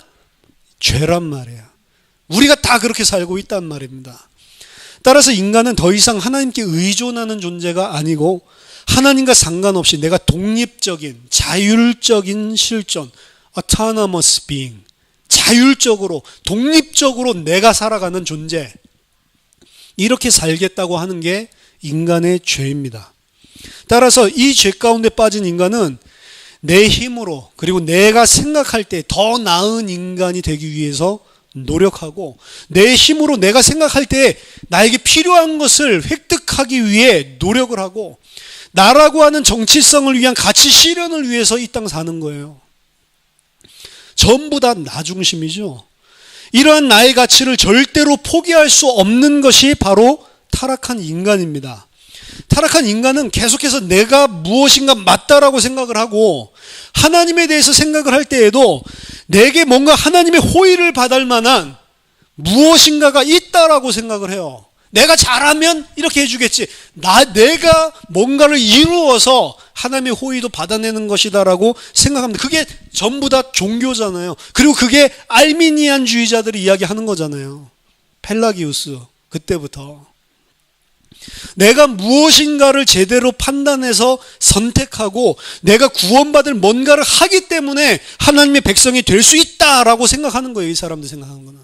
죄란 말이에요. 우리가 다 그렇게 살고 있단 말입니다. 따라서 인간은 더 이상 하나님께 의존하는 존재가 아니고, 하나님과 상관없이 내가 독립적인, 자율적인 실존, autonomous being, 자율적으로, 독립적으로 내가 살아가는 존재, 이렇게 살겠다고 하는 게 인간의 죄입니다. 따라서 이 죄 가운데 빠진 인간은 내 힘으로, 그리고 내가 생각할 때 더 나은 인간이 되기 위해서 노력하고, 내 힘으로 내가 생각할 때 나에게 필요한 것을 획득하기 위해 노력을 하고, 나라고 하는 정치성을 위한 가치 실현을 위해서 이 땅 사는 거예요. 전부 다 나 중심이죠. 이러한 나의 가치를 절대로 포기할 수 없는 것이 바로 타락한 인간입니다. 타락한 인간은 계속해서 내가 무엇인가 맞다라고 생각을 하고, 하나님에 대해서 생각을 할 때에도 내게 뭔가 하나님의 호의를 받을 만한 무엇인가가 있다라고 생각을 해요. 내가 잘하면 이렇게 해주겠지. 내가 뭔가를 이루어서 하나님의 호의도 받아내는 것이다라고 생각합니다. 그게 전부 다 종교잖아요. 그리고 그게 알미니안주의자들이 이야기하는 거잖아요. 펠라기우스, 그때부터. 내가 무엇인가를 제대로 판단해서 선택하고 내가 구원받을 뭔가를 하기 때문에 하나님의 백성이 될 수 있다라고 생각하는 거예요. 이 사람들 생각하는 거는.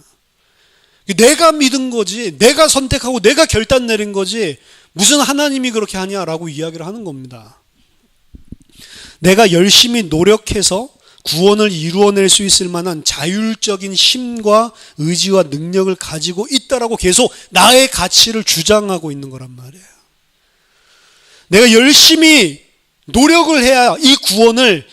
내가 믿은 거지, 내가 선택하고 내가 결단 내린 거지, 무슨 하나님이 그렇게 하냐라고 이야기를 하는 겁니다. 내가 열심히 노력해서 구원을 이루어낼 수 있을 만한 자율적인 힘과 의지와 능력을 가지고 있다라고 계속 나의 가치를 주장하고 있는 거란 말이에요. 내가 열심히 노력을 해야 이 구원을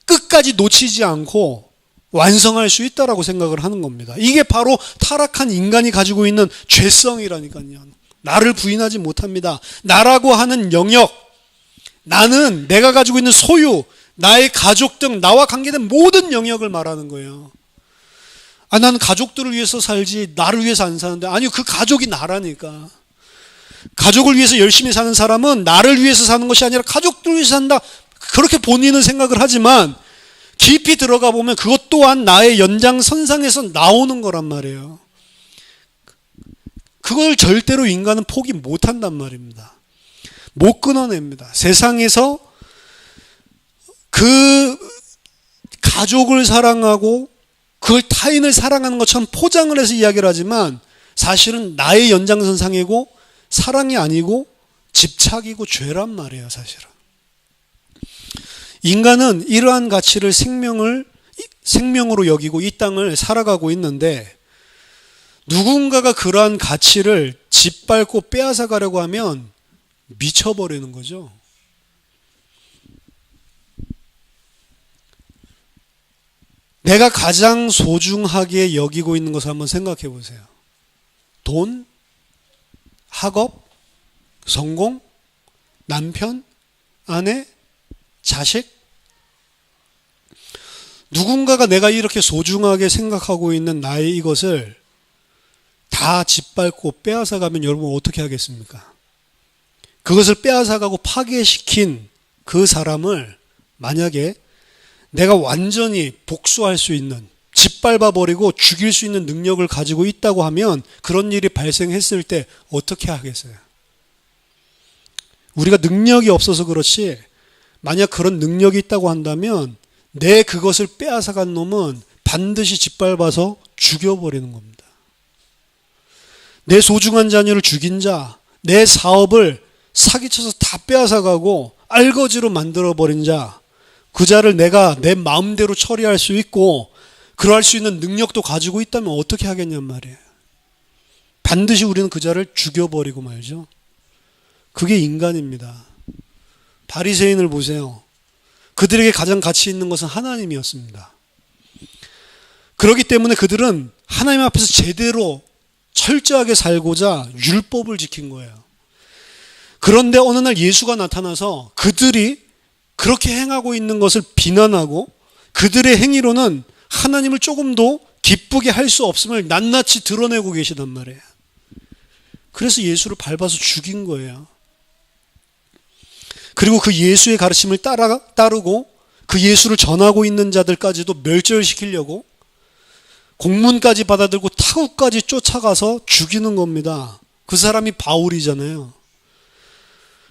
끝까지 놓치지 않고 완성할 수 있다라고 생각을 하는 겁니다. 이게 바로 타락한 인간이 가지고 있는 죄성이라니까요. 나를 부인하지 못합니다. 나라고 하는 영역, 나는 내가 가지고 있는 소유, 나의 가족 등 나와 관계된 모든 영역을 말하는 거예요. 나는 가족들을 위해서 살지 나를 위해서 안 사는데, 아니요, 그 가족이 나라니까. 가족을 위해서 열심히 사는 사람은 나를 위해서 사는 것이 아니라 가족들을 위해서 산다, 그렇게 본인은 생각을 하지만 깊이 들어가 보면 그것 또한 나의 연장선상에서 나오는 거란 말이에요. 그걸 절대로 인간은 포기 못한단 말입니다. 못 끊어냅니다. 세상에서 그 가족을 사랑하고 그걸 타인을 사랑하는 것처럼 포장을 해서 이야기를 하지만, 사실은 나의 연장선상이고 사랑이 아니고 집착이고 죄란 말이에요. 사실은 인간은 이러한 가치를 생명으로 여기고 이 땅을 살아가고 있는데, 누군가가 그러한 가치를 짓밟고 빼앗아 가려고 하면 미쳐버리는 거죠. 내가 가장 소중하게 여기고 있는 것을 한번 생각해 보세요. 돈, 학업, 성공, 남편, 아내, 자식. 누군가가 내가 이렇게 소중하게 생각하고 있는 나의 이것을 다 짓밟고 빼앗아 가면 여러분 어떻게 하겠습니까? 그것을 빼앗아 가고 파괴시킨 그 사람을 만약에 내가 완전히 복수할 수 있는, 짓밟아 버리고 죽일 수 있는 능력을 가지고 있다고 하면 그런 일이 발생했을 때 어떻게 하겠어요? 우리가 능력이 없어서 그렇지 만약 그런 능력이 있다고 한다면 내 그것을 빼앗아간 놈은 반드시 짓밟아서 죽여버리는 겁니다. 내 소중한 자녀를 죽인 자, 내 사업을 사기쳐서 다 빼앗아가고 알거지로 만들어버린 자, 그 자를 내가 내 마음대로 처리할 수 있고 그러할 수 있는 능력도 가지고 있다면 어떻게 하겠냔 말이에요. 반드시 우리는 그 자를 죽여버리고 말죠. 그게 인간입니다. 바리새인을 보세요. 그들에게 가장 가치 있는 것은 하나님이었습니다. 그렇기 때문에 그들은 하나님 앞에서 제대로 철저하게 살고자 율법을 지킨 거예요. 그런데 어느 날 예수가 나타나서 그들이 그렇게 행하고 있는 것을 비난하고 그들의 행위로는 하나님을 조금도 기쁘게 할 수 없음을 낱낱이 드러내고 계시단 말이에요. 그래서 예수를 밟아서 죽인 거예요. 그리고 그 예수의 가르침을 따르고 그 예수를 전하고 있는 자들까지도 멸절시키려고 공문까지 받아들고 타국까지 쫓아가서 죽이는 겁니다. 그 사람이 바울이잖아요.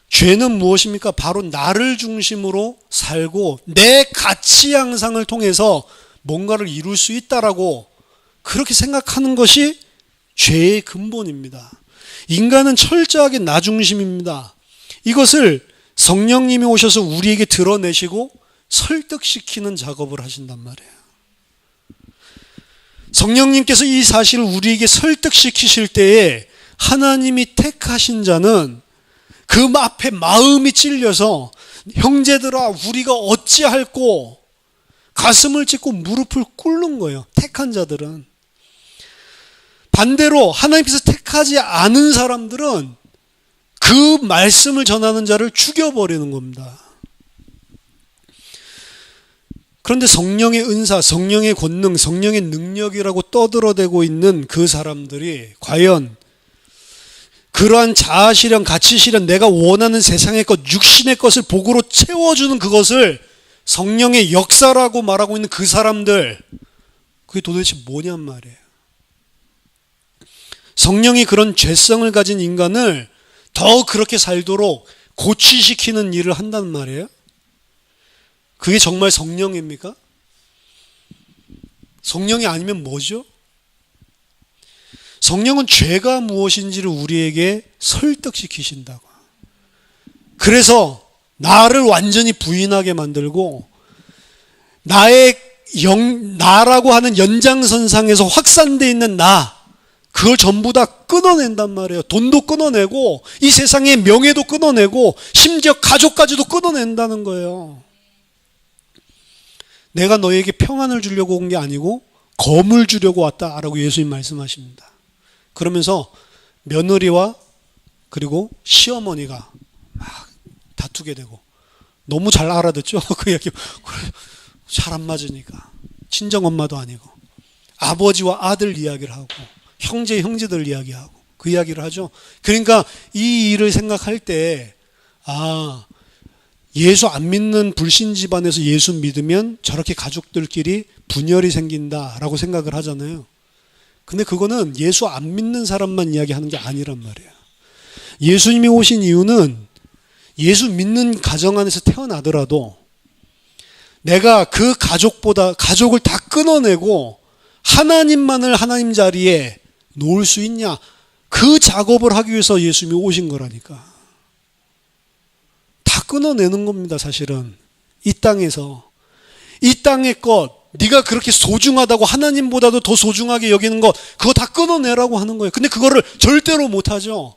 죄는 무엇입니까? 바로 나를 중심으로 살고 내 가치 양상을 통해서 뭔가를 이룰 수 있다라고 그렇게 생각하는 것이 죄의 근본입니다. 인간은 철저하게 나 중심입니다. 이것을 성령님이 오셔서 우리에게 드러내시고 설득시키는 작업을 하신단 말이에요. 성령님께서 이 사실을 우리에게 설득시키실 때에 하나님이 택하신 자는 그 앞에 마음이 찔려서 형제들아 우리가 어찌할꼬 가슴을 찢고 무릎을 꿇는 거예요. 택한 자들은. 반대로 하나님께서 택하지 않은 사람들은 그 말씀을 전하는 자를 죽여버리는 겁니다. 그런데 성령의 은사, 성령의 권능, 성령의 능력이라고 떠들어대고 있는 그 사람들이 과연 그러한 자아실현, 가치실현, 내가 원하는 세상의 것, 육신의 것을 복으로 채워주는 그것을 성령의 역사라고 말하고 있는 그 사람들, 그게 도대체 뭐냔 말이에요. 성령이 그런 죄성을 가진 인간을 더 그렇게 살도록 고취시키는 일을 한단 말이에요. 그게 정말 성령입니까? 성령이 아니면 뭐죠? 성령은 죄가 무엇인지를 우리에게 설득시키신다고. 그래서 나를 완전히 부인하게 만들고 나라고 하는 연장선상에서 확산되어 있는 그걸 전부 다 끊어낸단 말이에요. 돈도 끊어내고 이 세상의 명예도 끊어내고 심지어 가족까지도 끊어낸다는 거예요. 내가 너에게 평안을 주려고 온 게 아니고 검을 주려고 왔다라고 예수님 말씀하십니다. 그러면서 며느리와 그리고 시어머니가 막 다투게 되고 너무 잘 알아듣죠? 그 얘기 잘 안 맞으니까 친정엄마도 아니고 아버지와 아들 이야기를 하고 형제들 이야기하고 그 이야기를 하죠. 그러니까 이 일을 생각할 때 예수 안 믿는 불신 집안에서 예수 믿으면 저렇게 가족들끼리 분열이 생긴다라고 생각을 하잖아요. 근데 그거는 예수 안 믿는 사람만 이야기하는 게 아니란 말이에요. 예수님이 오신 이유는 예수 믿는 가정 안에서 태어나더라도 내가 그 가족을 다 끊어내고 하나님만을 하나님 자리에 놓을 수 있냐, 그 작업을 하기 위해서 예수님이 오신 거라니까. 다 끊어내는 겁니다. 사실은 이 땅에서 이 땅의 것, 네가 그렇게 소중하다고 하나님보다도 더 소중하게 여기는 거 그거 다 끊어내라고 하는 거예요. 근데 그거를 절대로 못하죠.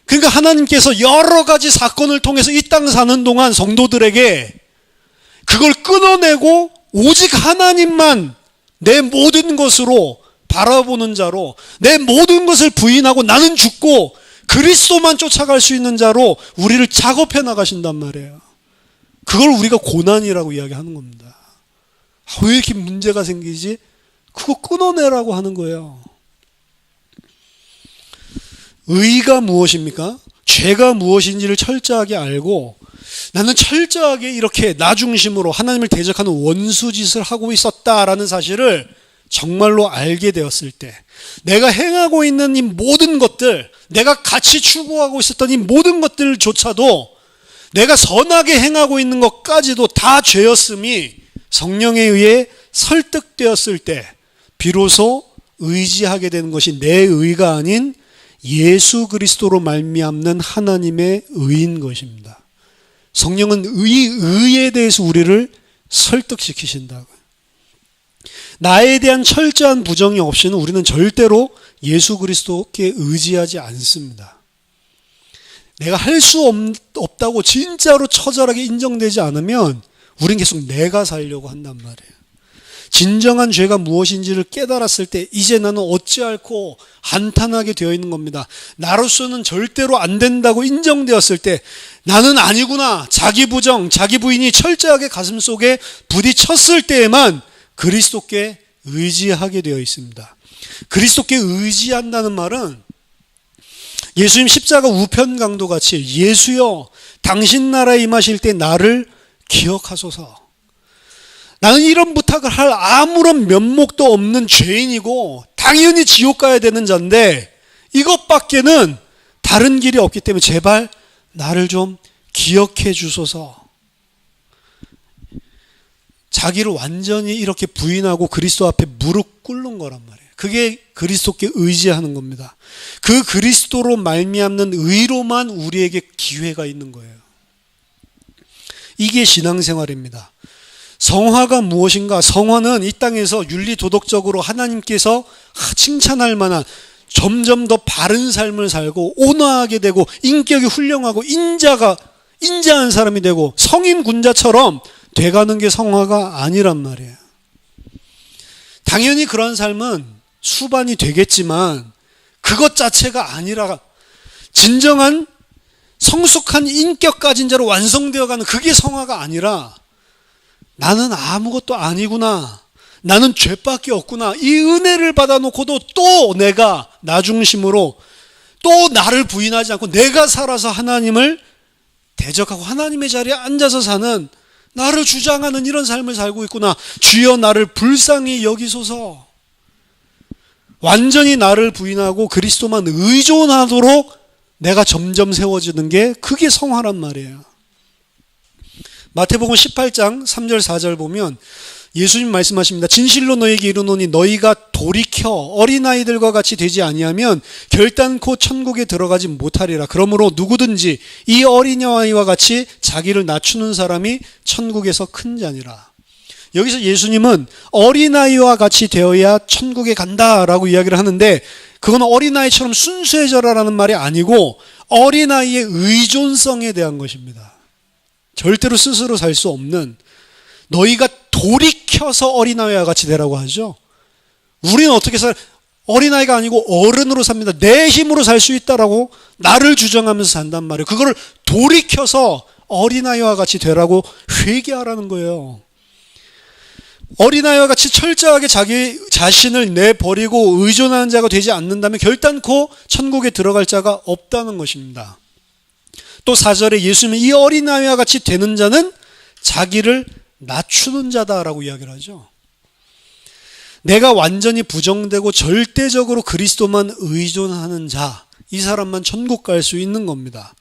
그러니까 하나님께서 여러 가지 사건을 통해서 이 땅 사는 동안 성도들에게 그걸 끊어내고 오직 하나님만 내 모든 것으로 바라보는 자로, 내 모든 것을 부인하고 나는 죽고 그리스도만 쫓아갈 수 있는 자로 우리를 작업해 나가신단 말이에요. 그걸 우리가 고난이라고 이야기하는 겁니다. 왜 이렇게 문제가 생기지? 그거 끊어내라고 하는 거예요. 의가 무엇입니까? 죄가 무엇인지를 철저하게 알고 나는 철저하게 이렇게 나 중심으로 하나님을 대적하는 원수짓을 하고 있었다라는 사실을 정말로 알게 되었을 때, 내가 행하고 있는 이 모든 것들, 내가 같이 추구하고 있었던 이 모든 것들조차도 내가 선하게 행하고 있는 것까지도 다 죄였음이 성령에 의해 설득되었을 때 비로소 의지하게 되는 것이 내 의가 아닌 예수 그리스도로 말미암는 하나님의 의인 것입니다. 성령은 의에 대해서 우리를 설득시키신다고요. 나에 대한 철저한 부정이 없이는 우리는 절대로 예수 그리스도께 의지하지 않습니다. 내가 할 수 없다고 진짜로 처절하게 인정되지 않으면 우린 계속 내가 살려고 한단 말이에요. 진정한 죄가 무엇인지를 깨달았을 때 이제 나는 어찌할꼬 한탄하게 되어 있는 겁니다. 나로서는 절대로 안 된다고 인정되었을 때 나는 아니구나, 자기 부정, 자기 부인이 철저하게 가슴속에 부딪혔을 때에만 그리스도께 의지하게 되어 있습니다. 그리스도께 의지한다는 말은 예수님 십자가 우편 강도 같이 예수여 당신 나라에 임하실 때 나를 기억하소서. 나는 이런 부탁을 할 아무런 면목도 없는 죄인이고 당연히 지옥 가야 되는 자인데 이것밖에는 다른 길이 없기 때문에 제발 나를 좀 기억해 주소서. 자기를 완전히 이렇게 부인하고 그리스도 앞에 무릎 꿇는 거란 말이에요. 그게 그리스도께 의지하는 겁니다. 그 그리스도로 말미암는 의로만 우리에게 기회가 있는 거예요. 이게 신앙생활입니다. 성화가 무엇인가? 성화는 이 땅에서 윤리도덕적으로 하나님께서 칭찬할 만한 점점 더 바른 삶을 살고 온화하게 되고 인격이 훌륭하고 인자한 사람이 되고 성인 군자처럼 돼가는 게 성화가 아니란 말이에요. 당연히 그런 삶은 수반이 되겠지만 그것 자체가 아니라 진정한 성숙한 인격 가진 자로 완성되어가는 그게 성화가 아니라 나는 아무것도 아니구나, 나는 죄밖에 없구나, 이 은혜를 받아놓고도 또 내가 나 중심으로 또 나를 부인하지 않고 내가 살아서 하나님을 대적하고 하나님의 자리에 앉아서 사는, 나를 주장하는 이런 삶을 살고 있구나. 주여 나를 불쌍히 여기소서. 완전히 나를 부인하고 그리스도만 의존하도록 내가 점점 세워지는 게 그게 성화란 말이에요. 마태복음 18장 3절 4절 보면 예수님 말씀하십니다. 진실로 너희에게 이르노니 너희가 돌이켜 어린아이들과 같이 되지 아니하면 결단코 천국에 들어가지 못하리라. 그러므로 누구든지 이 어린아이와 같이 자기를 낮추는 사람이 천국에서 큰 자니라. 여기서 예수님은 어린아이와 같이 되어야 천국에 간다라고 이야기를 하는데 그건 어린아이처럼 순수해져라라는 말이 아니고 어린아이의 의존성에 대한 것입니다. 절대로 스스로 살 수 없는, 너희가 돌이켜서 어린아이와 같이 되라고 하죠. 우리는 어떻게 어린아이가 아니고 어른으로 삽니다. 내 힘으로 살 수 있다라고 나를 주장하면서 산단 말이에요. 그거를 돌이켜서 어린아이와 같이 되라고 회개하라는 거예요. 어린아이와 같이 철저하게 자기 자신을 내버리고 의존하는 자가 되지 않는다면 결단코 천국에 들어갈 자가 없다는 것입니다. 또 4절에 예수님은 이 어린아이와 같이 되는 자는 자기를 낮추는 자다라고 이야기를 하죠. 내가 완전히 부정되고 절대적으로 그리스도만 의존하는 자, 이 사람만 천국 갈 수 있는 겁니다.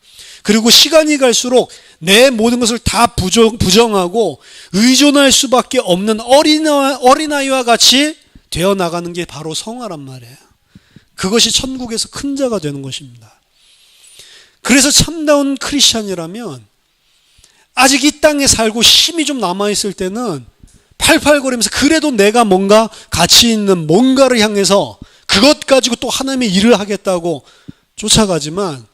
그리고 시간이 갈수록 내 모든 것을 다 부정하고 의존할 수밖에 없는 어린아이와 같이 되어 나가는 게 바로 성화란 말이에요. 그것이 천국에서 큰 자가 되는 것입니다. 그래서 참다운 크리스찬이라면 아직 이 땅에 살고 힘이 좀 남아있을 때는 팔팔거리면서 그래도 내가 뭔가 가치 있는 뭔가를 향해서 그것 가지고 또 하나님의 일을 하겠다고 쫓아가지만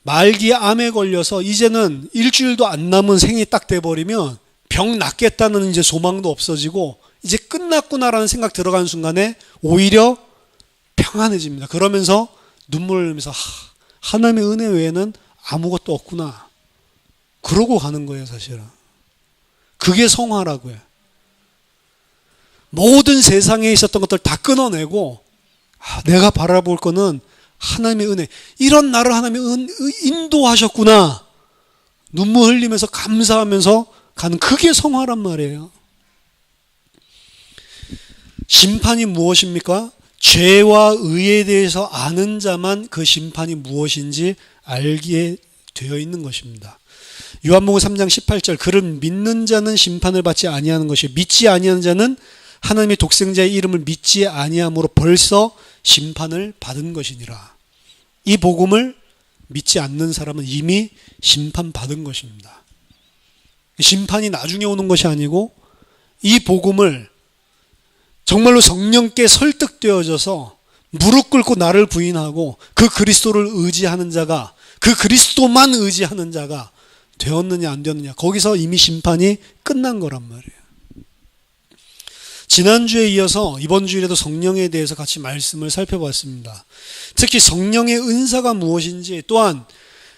말기 암에 걸려서 이제는 일주일도 안 남은 생이 딱 돼버리면 병 낫겠다는 이제 소망도 없어지고 이제 끝났구나라는 생각 들어가는 순간에 오히려 평안해집니다. 그러면서 눈물을 흘리면서 하나님의 은혜 외에는 아무것도 없구나. 그러고 가는 거예요, 사실은. 그게 성화라고요. 모든 세상에 있었던 것들 다 끊어내고 내가 바라볼 거는 하나님의 은혜. 이런 나를 하나님이 인도하셨구나. 눈물 흘리면서 감사하면서 가는 그게 성화란 말이에요. 심판이 무엇입니까? 죄와 의에 대해서 아는 자만 그 심판이 무엇인지 알게 되어 있는 것입니다. 요한복음 3장 18절 그를 믿는 자는 심판을 받지 아니하는 것이 믿지 아니하는 자는 하나님의 독생자의 이름을 믿지 아니함으로 벌써 심판을 받은 것이니라. 이 복음을 믿지 않는 사람은 이미 심판받은 것입니다. 심판이 나중에 오는 것이 아니고 이 복음을 정말로 성령께 설득되어져서 무릎 꿇고 나를 부인하고 그 그리스도를 의지하는 자가 그 그리스도만 의지하는 자가 되었느냐 안 되었느냐 거기서 이미 심판이 끝난 거란 말이에요. 지난주에 이어서 이번 주일에도 성령에 대해서 같이 말씀을 살펴봤습니다. 특히 성령의 은사가 무엇인지 또한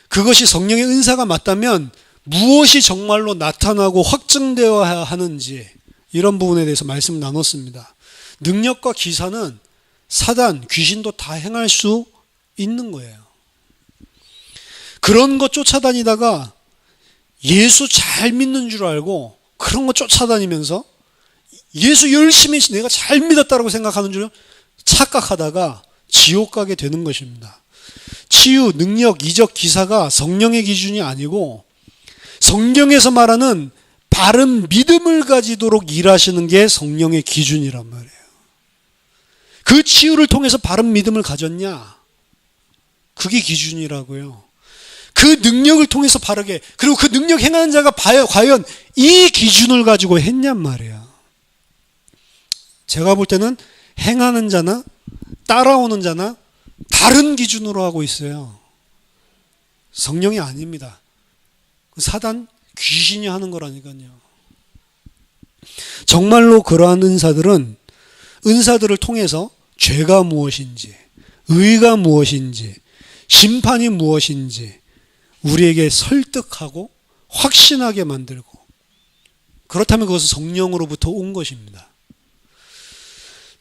그것이 성령의 은사가 맞다면 무엇이 정말로 나타나고 확증되어야 하는지 이런 부분에 대해서 말씀을 나눴습니다. 능력과 기사는 사단, 귀신도 다 행할 수 있는 거예요. 그런 거 쫓아다니다가 예수 잘 믿는 줄 알고 그런 거 쫓아다니면서 예수 열심히 내가 잘 믿었다고 생각하는 줄 착각하다가 지옥 가게 되는 것입니다. 치유, 능력, 이적, 기사가 성령의 기준이 아니고 성경에서 말하는 바른 믿음을 가지도록 일하시는 게 성령의 기준이란 말이에요. 그 치유를 통해서 바른 믿음을 가졌냐? 그게 기준이라고요. 그 능력을 통해서 바르게 그리고 그 능력 행하는 자가 과연 이 기준을 가지고 했냔 말이에요. 제가 볼 때는 행하는 자나 따라오는 자나 다른 기준으로 하고 있어요. 성령이 아닙니다. 사단, 귀신이 하는 거라니까요. 정말로 그러한 은사들을 통해서 죄가 무엇인지, 의가 무엇인지, 심판이 무엇인지 우리에게 설득하고 확신하게 만들고 그렇다면 그것은 성령으로부터 온 것입니다.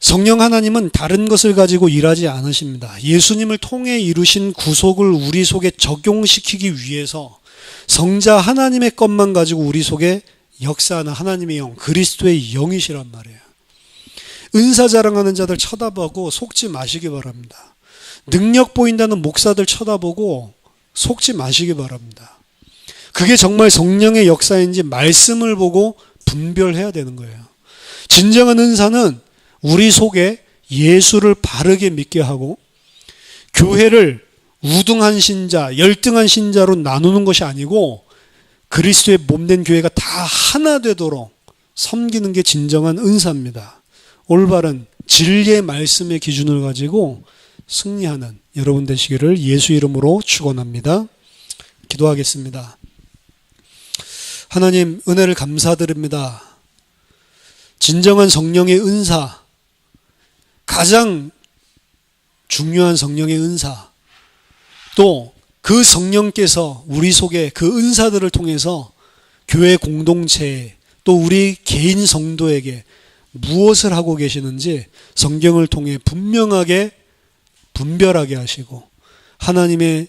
성령 하나님은 다른 것을 가지고 일하지 않으십니다. 예수님을 통해 이루신 구속을 우리 속에 적용시키기 위해서 성자 하나님의 것만 가지고 우리 속에 역사하는 하나님의 영, 그리스도의 영이시란 말이에요. 은사 자랑하는 자들 쳐다보고 속지 마시기 바랍니다. 능력 보인다는 목사들 쳐다보고 속지 마시기 바랍니다. 그게 정말 성령의 역사인지 말씀을 보고 분별해야 되는 거예요. 진정한 은사는 우리 속에 예수를 바르게 믿게 하고 교회를 우등한 신자, 열등한 신자로 나누는 것이 아니고 그리스도의 몸된 교회가 다 하나 되도록 섬기는 게 진정한 은사입니다. 올바른 진리의 말씀의 기준을 가지고 승리하는 여러분 되시기를 예수 이름으로 축원합니다. 기도하겠습니다. 하나님 은혜를 감사드립니다. 진정한 성령의 은사, 가장 중요한 성령의 은사, 또 그 성령께서 우리 속에 그 은사들을 통해서 교회 공동체에 또 우리 개인 성도에게 무엇을 하고 계시는지 성경을 통해 분명하게 분별하게 하시고 하나님의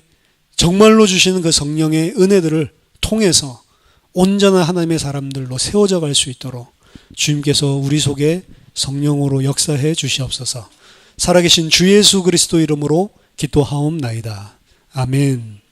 정말로 주시는 그 성령의 은혜들을 통해서 온전한 하나님의 사람들로 세워져 갈 수 있도록 주님께서 우리 속에 성령으로 역사해 주시옵소서. 살아계신 주 예수 그리스도 이름으로 기도하옵나이다. 아멘.